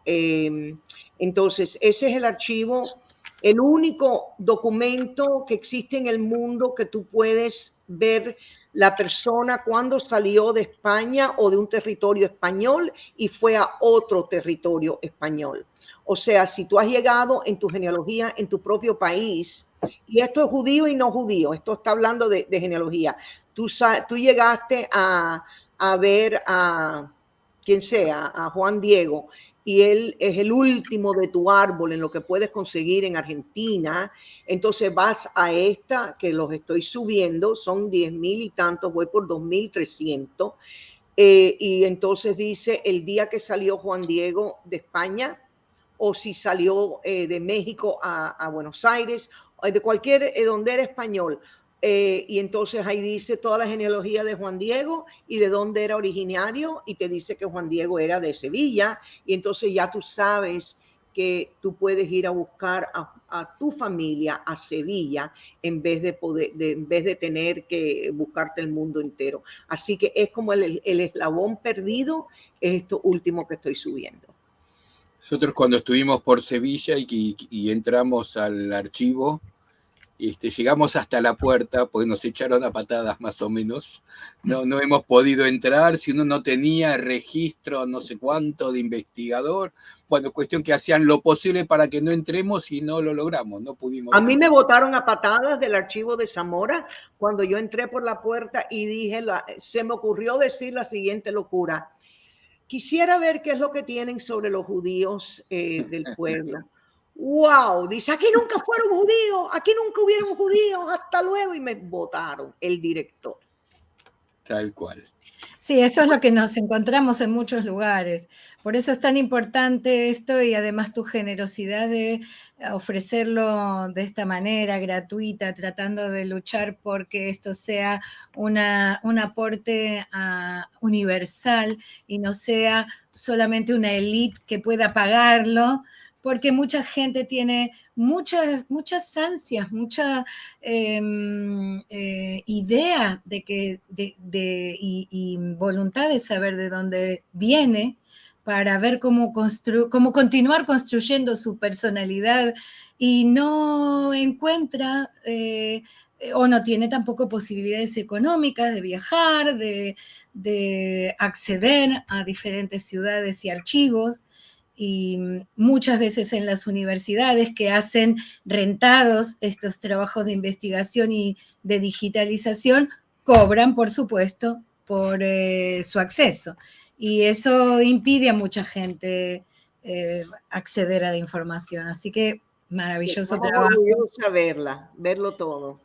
Entonces, ese es el archivo, el único documento que existe en el mundo que tú puedes ver la persona cuando salió de España o de un territorio español y fue a otro territorio español. O sea, si tú has llegado en tu genealogía en tu propio país, y esto es judío y no judío, esto está hablando de genealogía, tú llegaste a ver a quien sea, a Juan Diego, y él es el último de tu árbol en lo que puedes conseguir en Argentina, entonces vas a esta, que los estoy subiendo, son 10,000 y tantos, voy por 2,300, y entonces dice el día que salió Juan Diego de España, o si salió de México a Buenos Aires, de cualquier, donde era español. Y entonces ahí dice toda la genealogía de Juan Diego y de dónde era originario, y te dice que Juan Diego era de Sevilla, y entonces ya tú sabes que tú puedes ir a buscar a tu familia a Sevilla en vez de tener que buscarte el mundo entero. Así que es como el eslabón perdido, es esto último que estoy subiendo. Nosotros cuando estuvimos por Sevilla y entramos al archivo, llegamos hasta la puerta, pues nos echaron a patadas más o menos. No hemos podido entrar, si uno no tenía registro no sé cuánto de investigador. Bueno, cuestión que hacían lo posible para que no entremos y no lo logramos, no pudimos. A mí me botaron a patadas del archivo de Zamora cuando yo entré por la puerta y dije, se me ocurrió decir la siguiente locura. Quisiera ver qué es lo que tienen sobre los judíos del pueblo. ¡Wow! Dice, aquí nunca fueron judíos, aquí nunca hubieron judíos, hasta luego. Y me votaron el director. Tal cual. Sí, eso es lo que nos encontramos en muchos lugares. Por eso es tan importante esto y además tu generosidad de ofrecerlo de esta manera, gratuita, tratando de luchar porque esto sea un aporte universal y no sea solamente una élite que pueda pagarlo, porque mucha gente tiene muchas ansias, mucha idea y voluntad de saber de dónde viene para ver cómo continuar construyendo su personalidad y no encuentra o no tiene tampoco posibilidades económicas de viajar, de acceder a diferentes ciudades y archivos. Y muchas veces en las universidades que hacen rentados estos trabajos de investigación y de digitalización, cobran, por supuesto, por su acceso. Y eso impide a mucha gente acceder a la información. Así que maravilloso Sí, trabajo. verlo todo.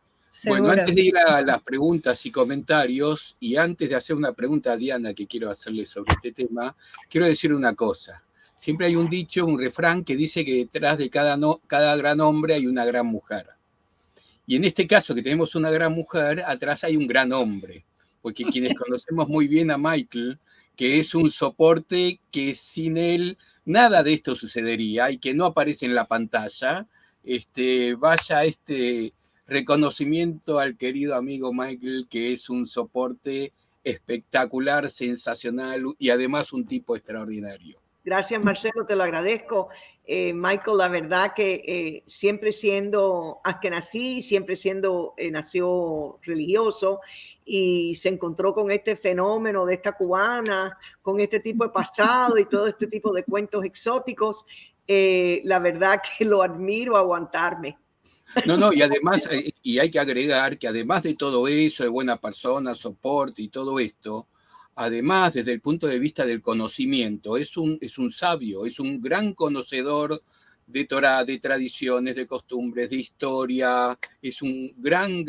Bueno, Seguro. antes de ir a las preguntas y comentarios, y antes de hacer una pregunta a Diana que quiero hacerle sobre este tema, quiero decir una cosa. Siempre hay un dicho, un refrán que dice que detrás de cada gran hombre hay una gran mujer. Y en este caso que tenemos una gran mujer, atrás hay un gran hombre. Porque quienes conocemos muy bien a Michael, que es un soporte que sin él nada de esto sucedería y que no aparece en la pantalla, vaya reconocimiento al querido amigo Michael, que es un soporte espectacular, sensacional y además un tipo extraordinario. Gracias, Marcelo, te lo agradezco. Michael, la verdad que siempre siendo askenazí, siempre nació religioso y se encontró con este fenómeno de esta cubana, con este tipo de pasado y todo este tipo de cuentos exóticos. La verdad que lo admiro aguantarme. No, y además, y hay que agregar que además de todo eso, de buena persona, soporte y todo esto, además desde el punto de vista del conocimiento, es un sabio, es un gran conocedor de Torah, de tradiciones, de costumbres, de historia, es un gran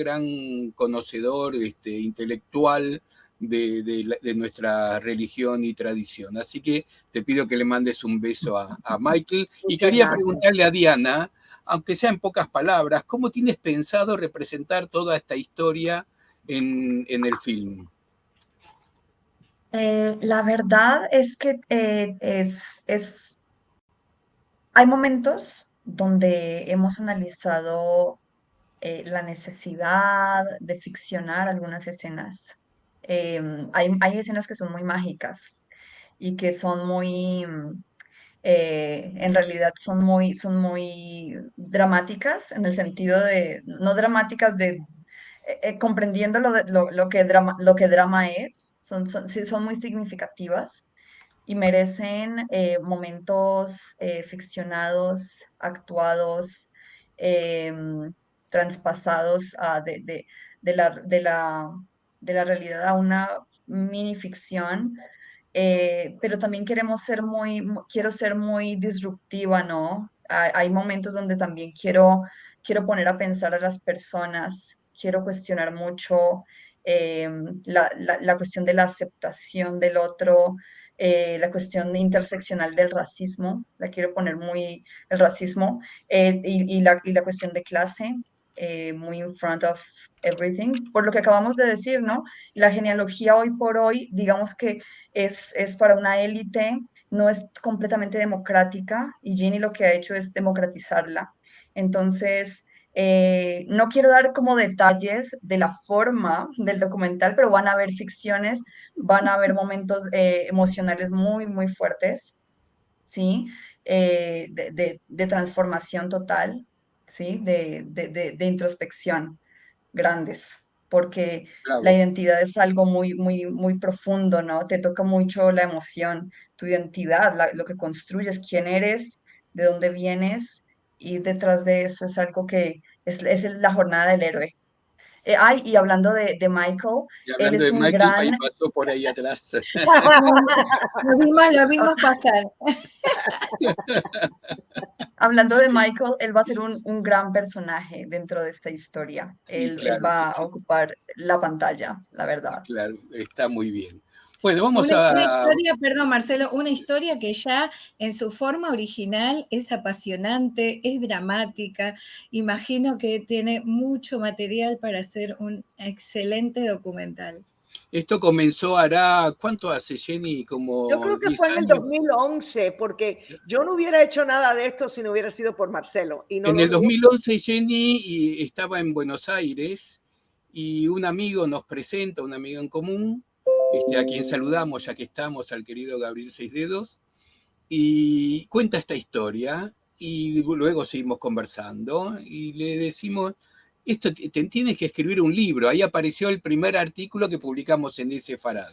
conocedor intelectual de nuestra religión y tradición. Así que te pido que le mandes un beso a Michael. Y quería preguntarle a Diana, aunque sea en pocas palabras, ¿cómo tienes pensado representar toda esta historia en el film? La verdad es que hay momentos donde hemos analizado la necesidad de ficcionar algunas escenas Hay escenas que son muy mágicas y que son muy, en realidad son muy dramáticas en el sentido de, no dramáticas de, comprendiendo lo que drama es, sí, son muy significativas y merecen momentos ficcionados, actuados, em, traspasados de la realidad a una mini ficción, pero también quiero ser muy disruptiva, ¿no? Hay momentos donde también quiero poner a pensar a las personas, quiero cuestionar mucho la cuestión de la aceptación del otro, la cuestión interseccional del racismo, la quiero poner muy, el racismo, y la cuestión de clase, muy in front of everything, por lo que acabamos de decir, ¿no? La genealogía hoy por hoy, digamos que es para una élite, no es completamente democrática y Ginny lo que ha hecho es democratizarla. Entonces, no quiero dar como detalles de la forma del documental, pero van a haber ficciones, van a haber momentos emocionales muy, muy fuertes, ¿sí? De transformación total, ¿sí? De introspección grandes, porque la Claro. identidad es algo muy, muy, muy profundo, ¿no? Te toca mucho la emoción, tu identidad, lo que construyes, quién eres, de dónde vienes, y detrás de eso es algo que es la jornada del héroe. Y hablando de Michael, Y él hablando es de un Michael, gran, ahí pasó por ahí atrás. Lo vimos pasar. hablando de Michael, él va a ser un gran personaje dentro de esta historia. Y Él claro que va a sí, ocupar la pantalla, la verdad. claro, está muy bien. Bueno, vamos Una a... historia, perdón Marcelo, una historia que ya en su forma original es apasionante, es dramática. Imagino que tiene mucho material para hacer un excelente documental. Esto comenzó hará, ¿cuánto hace, Jenny? Yo Como creo que 10 fue en el años. 2011, porque yo no hubiera hecho nada de esto si no hubiera sido por Marcelo. Y no En lo el digo. 2011 Jenny estaba en Buenos Aires y un amigo nos presenta, un amigo en común, a quien saludamos ya que estamos, al querido Gabriel Seis Dedos, y cuenta esta historia y luego seguimos conversando y le decimos, esto tienes que escribir un libro. Ahí apareció el primer artículo que publicamos en ese Farad.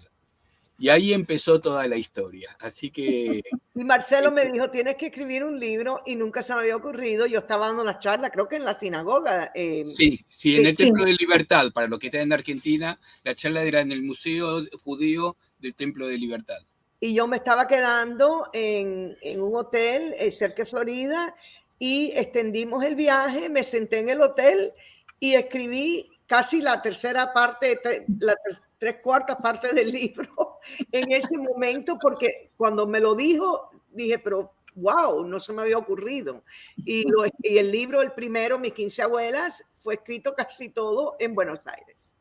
Y ahí empezó toda la historia. Así que... Y Marcelo me dijo, tienes que escribir un libro y nunca se me había ocurrido. Yo estaba dando una charla, creo que en la sinagoga. Sí, sí, en Sí. el Templo de Libertad, para los que están en Argentina, la charla era en el Museo Judío del Templo de Libertad. Y yo me estaba quedando en un hotel cerca de Florida y extendimos el viaje, me senté en el hotel y escribí casi la tercera parte, la tres cuartas partes del libro en ese momento, porque cuando me lo dijo, dije, pero wow, no se me había ocurrido. Y el libro, el primero, Mis 15 abuelas, fue escrito casi todo en Buenos Aires.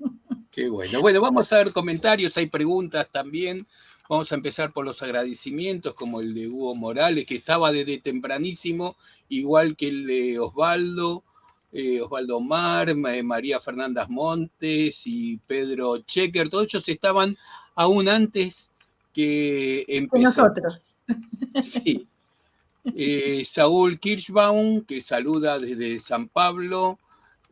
Qué bueno. Bueno, vamos a ver comentarios, hay preguntas también. Vamos a empezar por los agradecimientos, como el de Hugo Morales, que estaba desde tempranísimo, igual que el de Osvaldo Omar, María Fernández Montes y Pedro Checker. Todos ellos estaban aún antes que empezamos. Nosotros. Sí. Saúl Kirschbaum, que saluda desde San Pablo.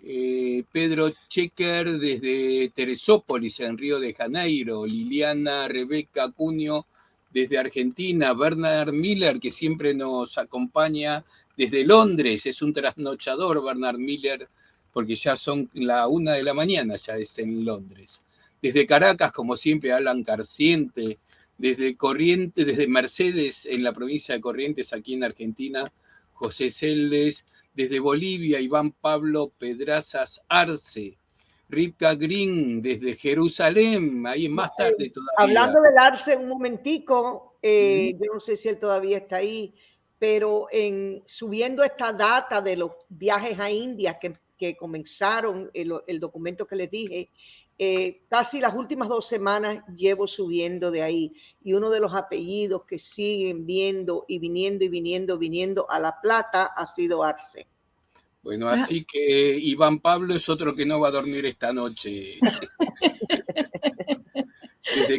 Pedro Checker desde Teresópolis, en Río de Janeiro. Liliana Rebeca Acuño desde Argentina. Bernard Miller, que siempre nos acompaña desde Londres. Es un trasnochador, Bernard Miller, porque ya son la 1 de la mañana, ya es en Londres. Desde Caracas, como siempre, Alan Carciente. Desde Corrientes, desde Mercedes, en la provincia de Corrientes, aquí en Argentina, José Celdes. Desde Bolivia, Iván Pablo Pedrazas Arce. Ripka Green, desde Jerusalén, ahí más tarde todavía. Hablando del Arce un momentico, yo no sé si él todavía está ahí, pero subiendo esta data de los viajes a India que comenzaron, el documento que les dije, casi las últimas 2 semanas llevo subiendo de ahí, y uno de los apellidos que siguen viendo y viniendo a La Plata ha sido Arce. Bueno, así que Iván Pablo es otro que no va a dormir esta noche.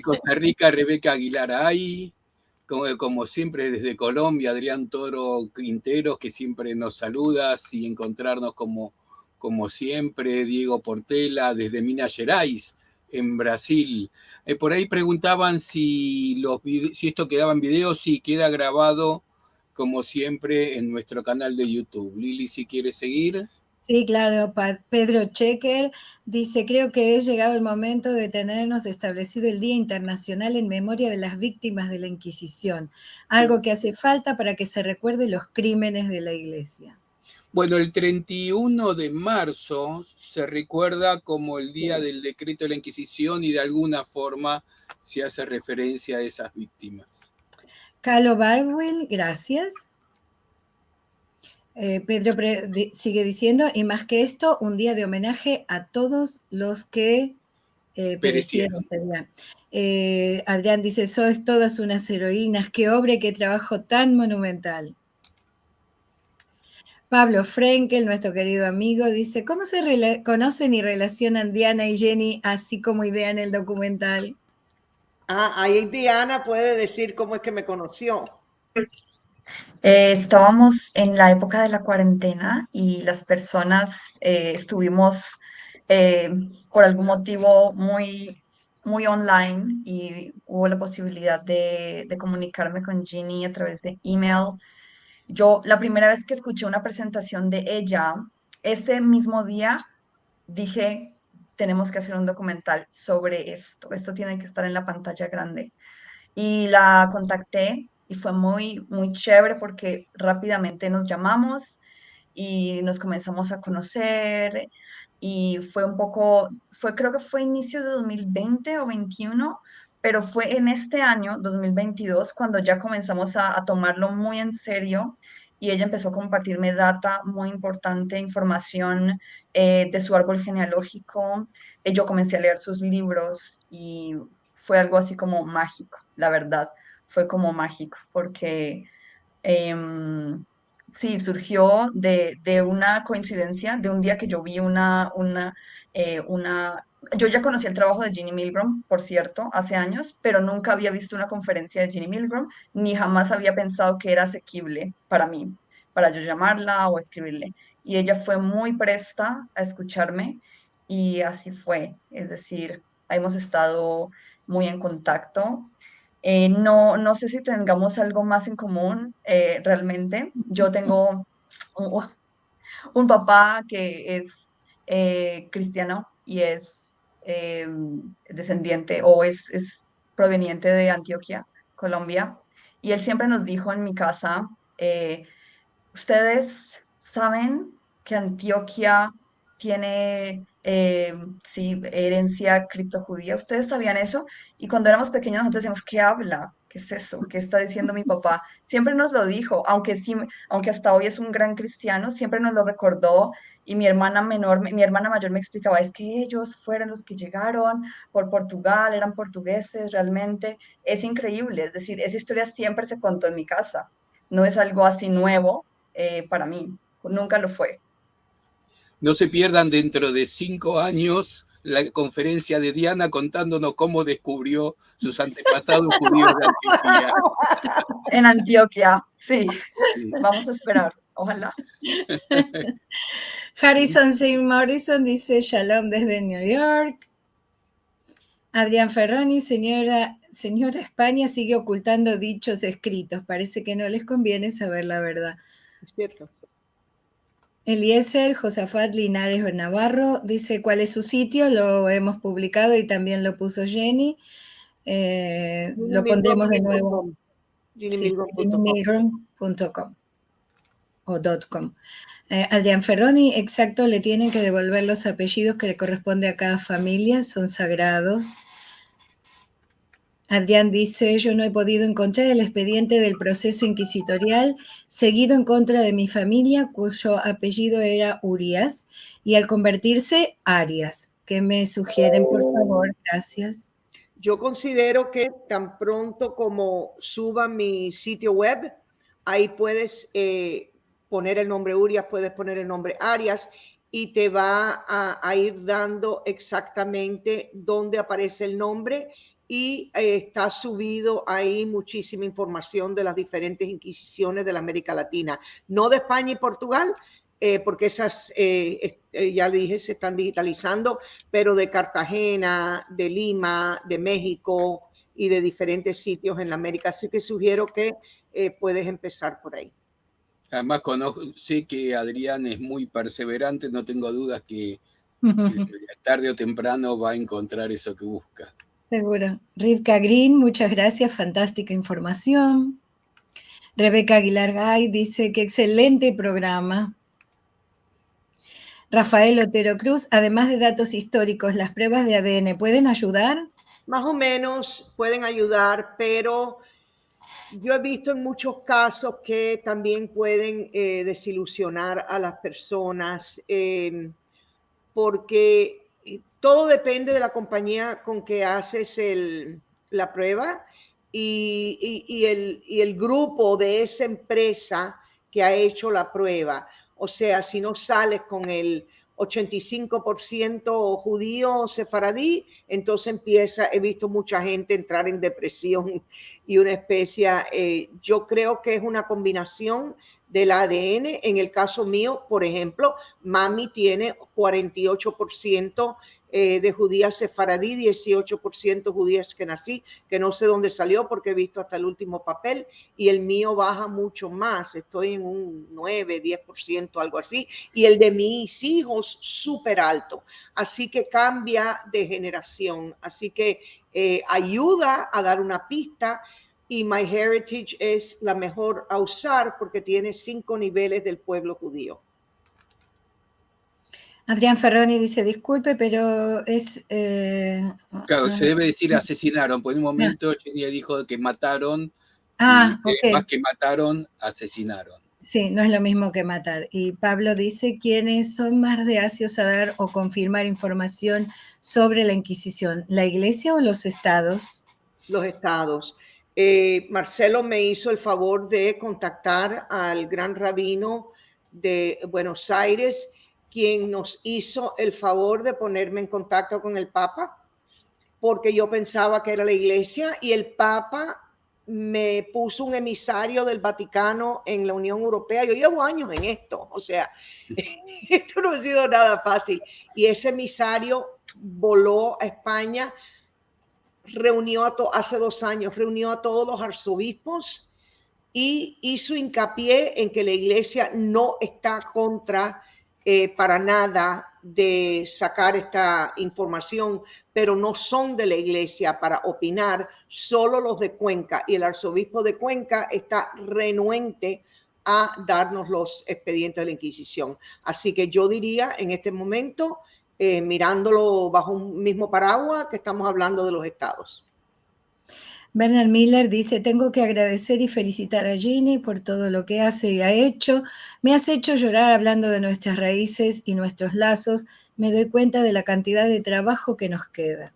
De Costa Rica, Rebeca Aguilar Ay. Como siempre, desde Colombia, Adrián Toro Quinteros, que siempre nos saluda, y encontrarnos como siempre. Diego Portela, desde Minas Gerais, en Brasil. Por ahí preguntaban si esto quedaba en video. Sí, queda grabado, como siempre, en nuestro canal de YouTube. Lili, si quiere seguir. Sí, claro, Pedro Checker dice, creo que he llegado el momento de tenernos establecido el Día Internacional en memoria de las víctimas de la Inquisición, algo que hace falta para que se recuerde los crímenes de la Iglesia. Bueno, el 31 de marzo se recuerda como el día del decreto de la Inquisición y de alguna forma se hace referencia a esas víctimas. Carlo Barwell, gracias. Pedro sigue diciendo, y más que esto, un día de homenaje a todos los que perecieron. Adrián dice, sois todas unas heroínas, qué obra y qué trabajo tan monumental. Pablo Frenkel, nuestro querido amigo, dice, ¿cómo se conocen y relacionan Diana y Jenny así como idean el documental? Ahí Diana puede decir cómo es que me conoció. Estábamos en la época de la cuarentena y las personas estuvimos por algún motivo muy online y hubo la posibilidad de comunicarme con Ginny a través de email. Yo la primera vez que escuché una presentación de ella, ese mismo día dije, tenemos que hacer un documental sobre esto tiene que estar en la pantalla grande. Y la contacté y fue muy chévere porque rápidamente nos llamamos y nos comenzamos a conocer y creo que fue inicios de 2020 o 21, pero fue en este año, 2022, cuando ya comenzamos a tomarlo muy en serio y ella empezó a compartirme data muy importante, información de su árbol genealógico. Yo comencé a leer sus libros y fue algo así como mágico, la verdad, fue como mágico, porque sí, surgió de una coincidencia, de un día que yo vi yo ya conocía el trabajo de Ginny Milgram, por cierto, hace años, pero nunca había visto una conferencia de Ginny Milgram, ni jamás había pensado que era asequible para mí, para yo llamarla o escribirle. Y ella fue muy presta a escucharme y así fue, es decir, hemos estado muy en contacto. No sé si tengamos algo más en común realmente. Yo tengo un, un papá que es cristiano y es descendiente o es proveniente de Antioquia, Colombia. Y él siempre nos dijo en mi casa, ustedes saben que Antioquia tiene, sí, herencia criptojudía. ¿Ustedes sabían eso? Y cuando éramos pequeños nosotros decíamos, ¿qué habla? ¿Qué es eso? ¿Qué está diciendo mi papá? Siempre nos lo dijo, aunque hasta hoy es un gran cristiano, siempre nos lo recordó. Y mi hermana menor, mi hermana mayor me explicaba, es que ellos fueron los que llegaron por Portugal, eran portugueses realmente. Es increíble, es decir, esa historia siempre se contó en mi casa. No es algo así nuevo para mí, nunca lo fue. No se pierdan dentro de 5 años la conferencia de Diana contándonos cómo descubrió sus antepasados judíos de Antioquia. En Antioquia, sí. Vamos a esperar, ojalá. Harrison C. Morrison dice Shalom desde New York. Adrián Ferroni, señora España sigue ocultando dichos escritos. Parece que no les conviene saber la verdad. Es cierto. Eliezer Josafat Linares Navarro dice cuál es su sitio, lo hemos publicado y también lo puso Jenny. Lo pondremos de nuevo. JennyMilgram.com o .com. Adrián Ferroni, exacto, le tienen que devolver los apellidos que le corresponde a cada familia, son sagrados. Adrián dice, yo no he podido encontrar el expediente del proceso inquisitorial seguido en contra de mi familia, cuyo apellido era Urias, y al convertirse, Arias. ¿Qué me sugieren, por favor? Gracias. Yo considero que tan pronto como suba mi sitio web, ahí puedes poner el nombre Urias, puedes poner el nombre Arias, y te va a ir dando exactamente dónde aparece el nombre y está subido ahí muchísima información de las diferentes inquisiciones de la América Latina, no de España y Portugal, porque esas, ya le dije, se están digitalizando, pero de Cartagena, de Lima, de México y de diferentes sitios en la América. Así que sugiero que puedes empezar por ahí. Además, sé que Adrián es muy perseverante, no tengo dudas que tarde o temprano va a encontrar eso que busca. Seguro. Rivka Green, muchas gracias, fantástica información. Rebeca Aguilar Gay dice que excelente programa. Rafael Otero Cruz, además de datos históricos, ¿las pruebas de ADN pueden ayudar? Más o menos pueden ayudar, pero yo he visto en muchos casos que también pueden desilusionar a las personas porque todo depende de la compañía con que haces la prueba y el grupo de esa empresa que ha hecho la prueba. O sea, si no sales con el 85% judío o sefaradí, entonces he visto mucha gente entrar en depresión y una especie, yo creo que es una combinación del ADN. En el caso mío, por ejemplo, mami tiene 48% de judías sefaradí, 18% judías que nací, que no sé dónde salió porque he visto hasta el último papel, y el mío baja mucho más, estoy en un 9, 10%, algo así, y el de mis hijos súper alto, así que cambia de generación, así que ayuda a dar una pista. Y MyHeritage es la mejor a usar porque tiene 5 niveles del pueblo judío. Adrián Ferroni dice, disculpe, pero es... Claro, se debe decir asesinaron, por un momento Genia dijo que mataron, okay. Más que mataron, asesinaron. Sí, no es lo mismo que matar. Y Pablo dice, ¿quiénes son más reacios a dar o confirmar información sobre la Inquisición? ¿La Iglesia o los estados? Los estados. Marcelo me hizo el favor de contactar al gran rabino de Buenos Aires, quien nos hizo el favor de ponerme en contacto con el Papa, porque yo pensaba que era la Iglesia, y el Papa me puso un emisario del Vaticano en la Unión Europea. Yo llevo años en esto, o sea, esto no ha sido nada fácil. Y ese emisario voló a España, hace 2 años, reunió a todos los arzobispos y hizo hincapié en que la Iglesia no está contra para nada de sacar esta información, pero no son de la Iglesia para opinar, solo los de Cuenca, y el arzobispo de Cuenca está renuente a darnos los expedientes de la Inquisición. Así que yo diría en este momento, mirándolo bajo un mismo paraguas, que estamos hablando de los estados. Bernard Miller dice, tengo que agradecer y felicitar a Ginny por todo lo que hace y ha hecho. Me has hecho llorar hablando de nuestras raíces y nuestros lazos. Me doy cuenta de la cantidad de trabajo que nos queda.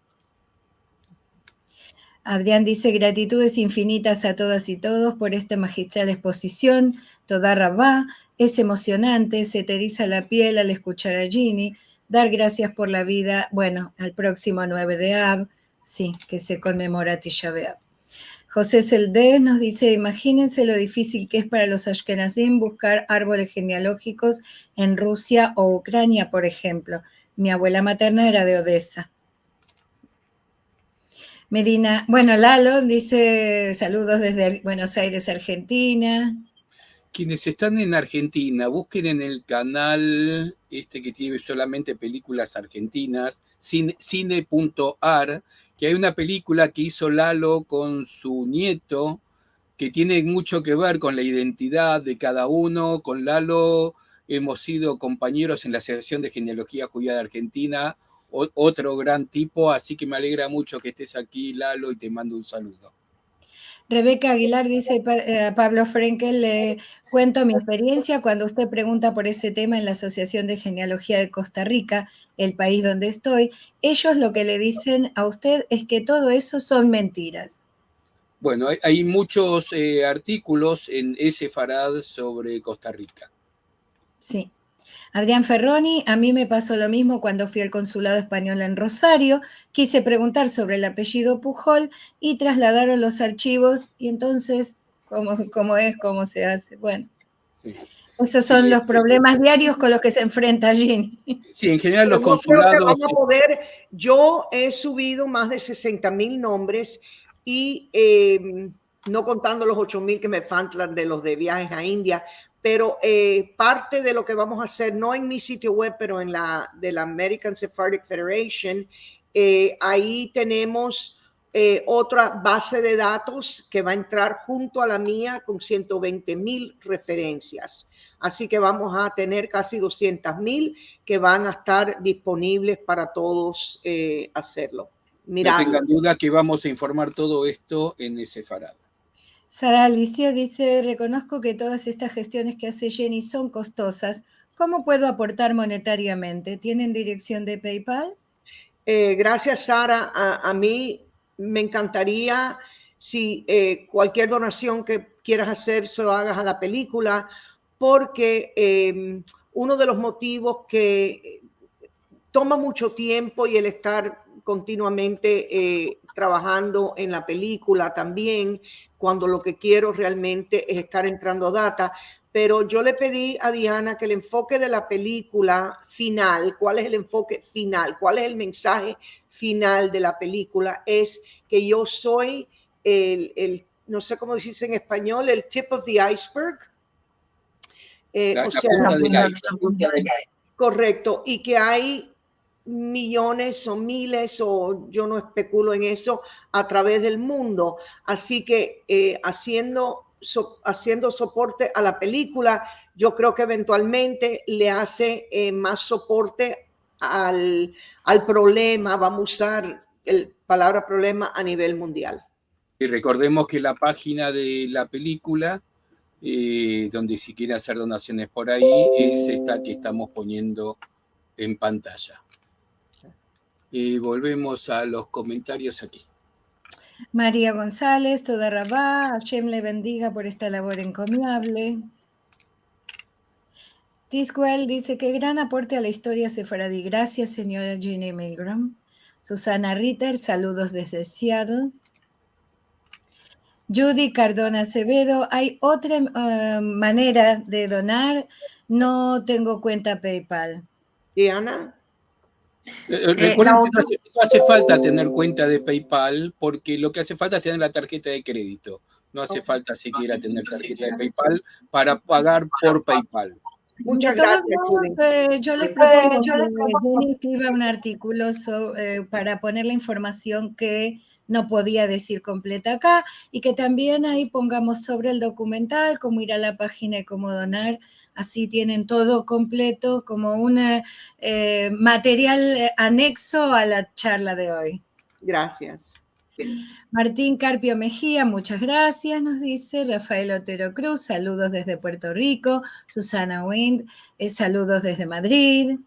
Adrián dice, gratitudes infinitas a todas y todos por esta magistral exposición. Toda Rabá, es emocionante, se te eriza la piel al escuchar a Ginny. Dar gracias por la vida, bueno, al próximo 9 de Av, sí, que se conmemora Tisha B'Av. José Celdés nos dice, imagínense lo difícil que es para los ashkenazim buscar árboles genealógicos en Rusia o Ucrania, por ejemplo. Mi abuela materna era de Odessa. Medina, bueno, Lalo dice, saludos desde Buenos Aires, Argentina. Quienes están en Argentina, busquen en el canal que tiene solamente películas argentinas, cine.ar, que hay una película que hizo Lalo con su nieto, que tiene mucho que ver con la identidad de cada uno. Con Lalo hemos sido compañeros en la Asociación de Genealogía Judía de Argentina, otro gran tipo, así que me alegra mucho que estés aquí, Lalo, y te mando un saludo. Rebeca Aguilar dice a Pablo Frenkel, le cuento mi experiencia cuando usted pregunta por ese tema en la Asociación de Genealogía de Costa Rica, el país donde estoy. Ellos lo que le dicen a usted es que todo eso son mentiras. Bueno, hay muchos artículos en Sefarad sobre Costa Rica. Sí. Adrián Ferroni, a mí me pasó lo mismo cuando fui al consulado español en Rosario, quise preguntar sobre el apellido Pujol y trasladaron los archivos y entonces, ¿cómo se hace? Bueno, Sí. esos Sí, son los problemas diarios con los que se enfrenta Ginny. sí, en general los Pero yo creo que consulados... vamos a poder, yo he subido más de 60,000 nombres y no contando los 8,000 que me faltan de los de viajes a India, pero parte de lo que vamos a hacer, no en mi sitio web, pero en la de la American Sephardic Federation, ahí tenemos otra base de datos que va a entrar junto a la mía con 120,000 referencias. Así que vamos a tener casi 200,000 que van a estar disponibles para todos hacerlo. No tengan duda que vamos a informar todo esto en ese Sefarad. Sara Alicia dice, reconozco que todas estas gestiones que hace Jenny son costosas. ¿Cómo puedo aportar monetariamente? ¿Tienen dirección de PayPal? Gracias, Sara. A mí me encantaría si cualquier donación que quieras hacer se lo hagas a la película, porque uno de los motivos que toma mucho tiempo y el estar continuamente trabajando en la película también, cuando lo que quiero realmente es estar entrando data. Pero yo le pedí a Diana que el enfoque de la película final, ¿cuál es el enfoque final? ¿Cuál es el mensaje final de la película? Es que yo soy no sé cómo decirse en español, el tip of the iceberg. La punta del iceberg. Correcto, y que hay millones o miles, o yo no especulo en eso, a través del mundo. Así que haciendo soporte a la película, yo creo que eventualmente le hace más soporte al problema, vamos a usar la palabra problema a nivel mundial. Y recordemos que la página de la película, donde si quieren hacer donaciones por ahí, es esta que estamos poniendo en pantalla. Volvemos a los comentarios aquí. María González, toda Rabá, Hashem le bendiga por esta labor encomiable. Tiswell dice, qué gran aporte a la historia sefaradí. Gracias, señora Ginny Milgram. Susana Ritter, saludos desde Seattle. Judy Cardona Acevedo, ¿hay otra manera de donar? No tengo cuenta PayPal. Diana. Recuerden que no hace falta tener cuenta de PayPal, porque lo que hace falta es tener la tarjeta de crédito. No hace falta siquiera tener tarjeta de PayPal para pagar por PayPal. Muchas gracias. Yo les propongo que Jenny escriba un artículo para poner la información que no podía decir completa acá, y que también ahí pongamos sobre el documental cómo ir a la página y cómo donar. Así tienen todo completo como un material anexo a la charla de hoy. Gracias. Martín Carpio Mejía, muchas gracias, nos dice. Rafael Otero Cruz, saludos desde Puerto Rico. Susana Wind, saludos desde Madrid.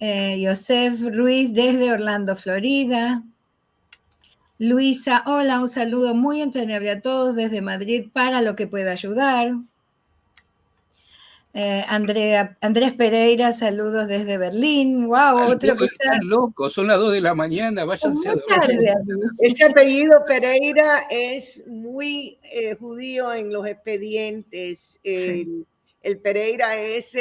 Joseph Ruiz desde Orlando, Florida. Luisa, hola, un saludo muy entrañable a todos desde Madrid para lo que pueda ayudar. Andrés Pereira, saludos desde Berlín. Wow, otro que está... Están locos, son las 2 de la mañana, váyanse a dormir. Ese apellido Pereira es muy judío en los expedientes. Sí. El Pereira es,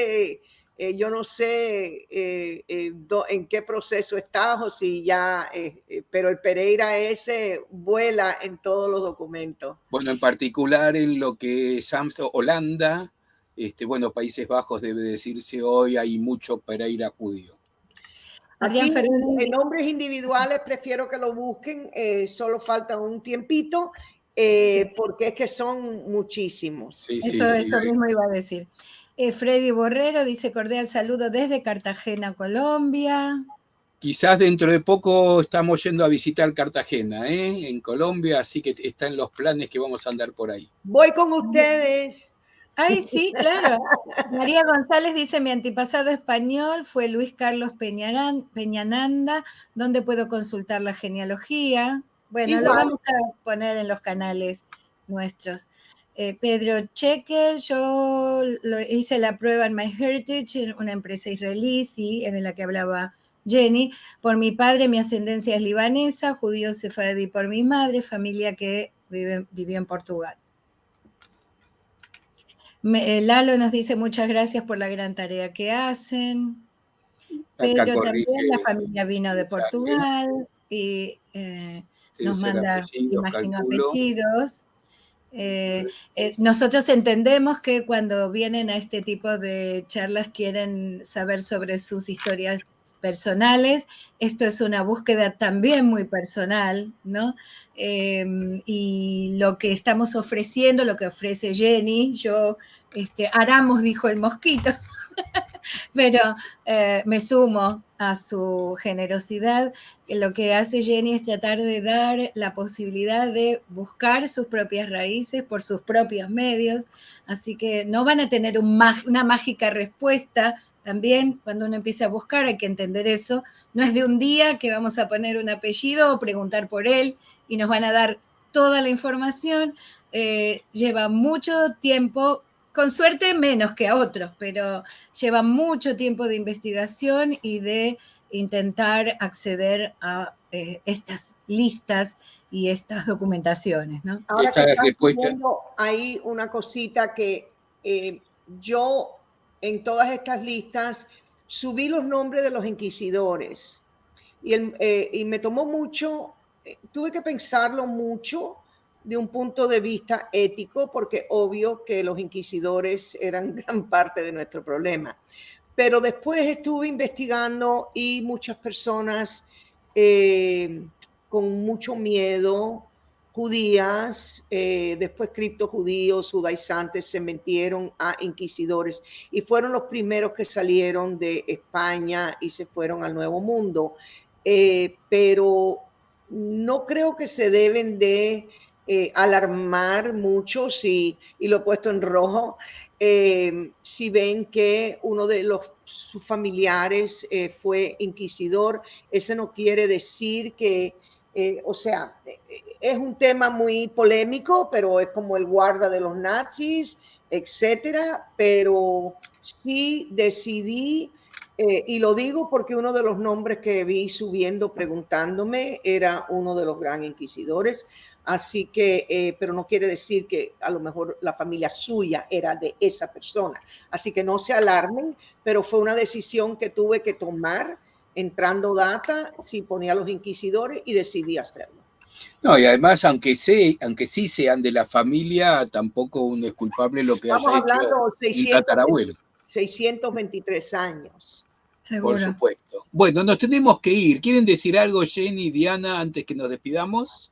yo no sé en qué proceso estás o si ya, pero el Pereira ese vuela en todos los documentos. Bueno, en particular en lo que es Holanda, bueno, Países Bajos debe decirse hoy, hay mucho Pereira judío. Aquí, en nombres individuales prefiero que lo busquen, solo falta un tiempito, porque es que son muchísimos. Sí, eso mismo iba a decir. Freddy Borrero dice cordial saludo desde Cartagena, Colombia. Quizás dentro de poco estamos yendo a visitar Cartagena, en Colombia, así que está en los planes que vamos a andar por ahí. Voy con ustedes. Ay, sí, claro. María González dice, mi antepasado español fue Luis Carlos Peñananda, donde puedo consultar la genealogía. Bueno, igual lo vamos a poner en los canales nuestros. Pedro Checker, yo hice la prueba en MyHeritage, una empresa israelí, sí, es de la que hablaba Jenny. Por mi padre, mi ascendencia es libanesa, judío sefardí por mi madre, familia que vivió en Portugal. Lalo nos dice muchas gracias por la gran tarea que hacen. Acá Pero corrige también la familia vino de mensaje. Portugal y nos Debe ser manda, apellidos, imagino, calculo. apellidos. Nosotros entendemos que cuando vienen a este tipo de charlas quieren saber sobre sus historias personales. Esto es una búsqueda también muy personal, ¿no? Y lo que estamos ofreciendo, lo que ofrece Jenny, Aramos, dijo el mosquito, pero me sumo a su generosidad. Lo que hace Jenny es tratar de dar la posibilidad de buscar sus propias raíces por sus propios medios, así que no van a tener una mágica respuesta. También cuando uno empieza a buscar hay que entender eso, no es de un día que vamos a poner un apellido o preguntar por él y nos van a dar toda la información. Lleva mucho tiempo, con suerte menos que a otros, pero lleva mucho tiempo de investigación y de intentar acceder a estas listas y estas documentaciones, ¿no? Ahora Esta que estás respuesta. viendo ahí una cosita que yo en todas estas listas subí los nombres de los inquisidores y me tomó mucho, tuve que pensarlo mucho de un punto de vista ético, porque obvio que los inquisidores eran gran parte de nuestro problema. Pero después estuve investigando y muchas personas con mucho miedo, judías, después criptojudíos, judaizantes, se metieron a inquisidores y fueron los primeros que salieron de España y se fueron al Nuevo Mundo. Pero no creo que se deben de alarmar mucho, y lo he puesto en rojo, si ven que uno de sus familiares fue inquisidor. Eso no quiere decir que, es un tema muy polémico, pero es como el guarda de los nazis, etcétera. Pero sí decidí, y lo digo porque uno de los nombres que vi subiendo preguntándome era uno de los gran inquisidores. Así que, pero no quiere decir que a lo mejor la familia suya era de esa persona. Así que no se alarmen, pero fue una decisión que tuve que tomar entrando data, si ponía a los inquisidores, y decidí hacerlo. No, y además, aunque sí sean de la familia, tampoco uno es culpable lo que Estamos haya hablando hecho el tatarabuelo. 623 años. Seguro. Por supuesto. Bueno, nos tenemos que ir. ¿Quieren decir algo, Jenny y Diana, antes que nos despidamos?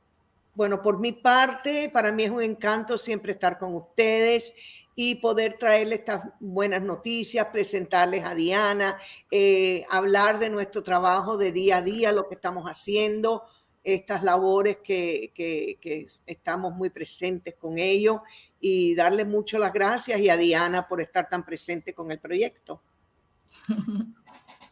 Bueno, por mi parte, para mí es un encanto siempre estar con ustedes y poder traerles estas buenas noticias, presentarles a Diana, hablar de nuestro trabajo de día a día, lo que estamos haciendo, estas labores que estamos muy presentes con ellos, y darle mucho las gracias, y a Diana por estar tan presente con el proyecto.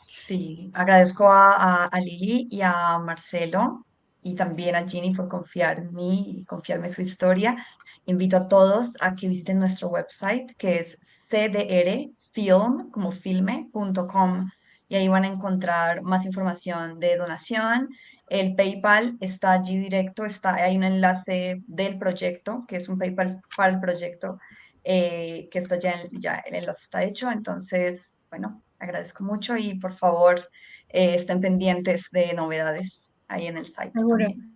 Sí, agradezco a Lili y a Marcelo y también a Ginny por confiar en mí y confiarme su historia. Invito a todos a que visiten nuestro website, que es cdrfilm, como filme.com, y ahí van a encontrar más información de donación. El PayPal está allí directo, hay un enlace del proyecto, que es un PayPal para el proyecto, que está ya el enlace está hecho. Entonces, bueno, agradezco mucho y por favor estén pendientes de novedades ahí en el site Seguro. también.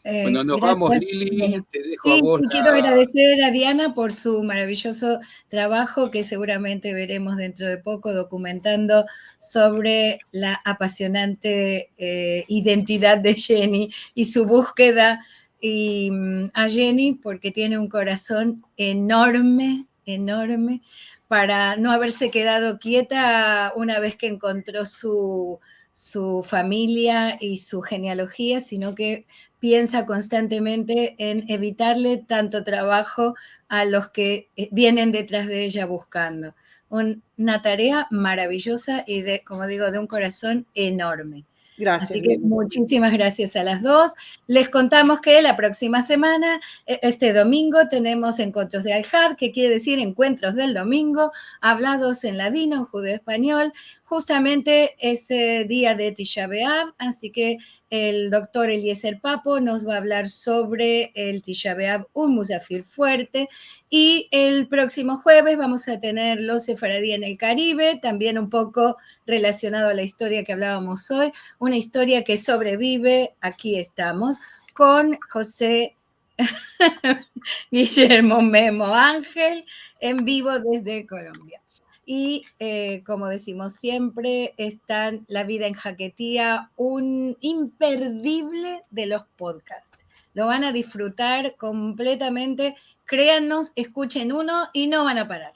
Bueno, nos Gracias. vamos, Lili. Te dejo a Sí, vos. quiero agradecer a Diana por su maravilloso trabajo, que seguramente veremos dentro de poco, documentando sobre la apasionante identidad de Jenny y su búsqueda. Y a Jenny, porque tiene un corazón enorme, enorme, para no haberse quedado quieta una vez que encontró su familia y su genealogía, sino que piensa constantemente en evitarle tanto trabajo a los que vienen detrás de ella buscando. Una tarea maravillosa y, como digo, de un corazón enorme. Gracias. Así que muchísimas gracias a las dos. Les contamos que la próxima semana, este domingo, tenemos Encuentros de Al-Had, que quiere decir Encuentros del Domingo, hablados en ladino, en judeo-español, justamente ese día de Tisha B'Av, así que el doctor Eliezer Papo nos va a hablar sobre el Tisha B'Av, un musafir fuerte, y el próximo jueves vamos a tener los sefaradí en el Caribe, también un poco relacionado a la historia que hablábamos hoy, una historia que sobrevive, aquí estamos, con José Guillermo Memo Ángel, en vivo desde Colombia. Y como decimos siempre, están La Vida en Jaquetía, un imperdible de los podcasts. Lo van a disfrutar completamente. Créannos, escuchen uno y no van a parar.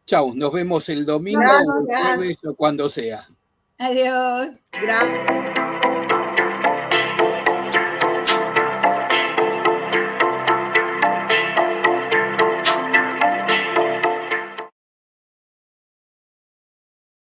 Chau, nos vemos el domingo o el jueves o cuando sea. Adiós. Gracias.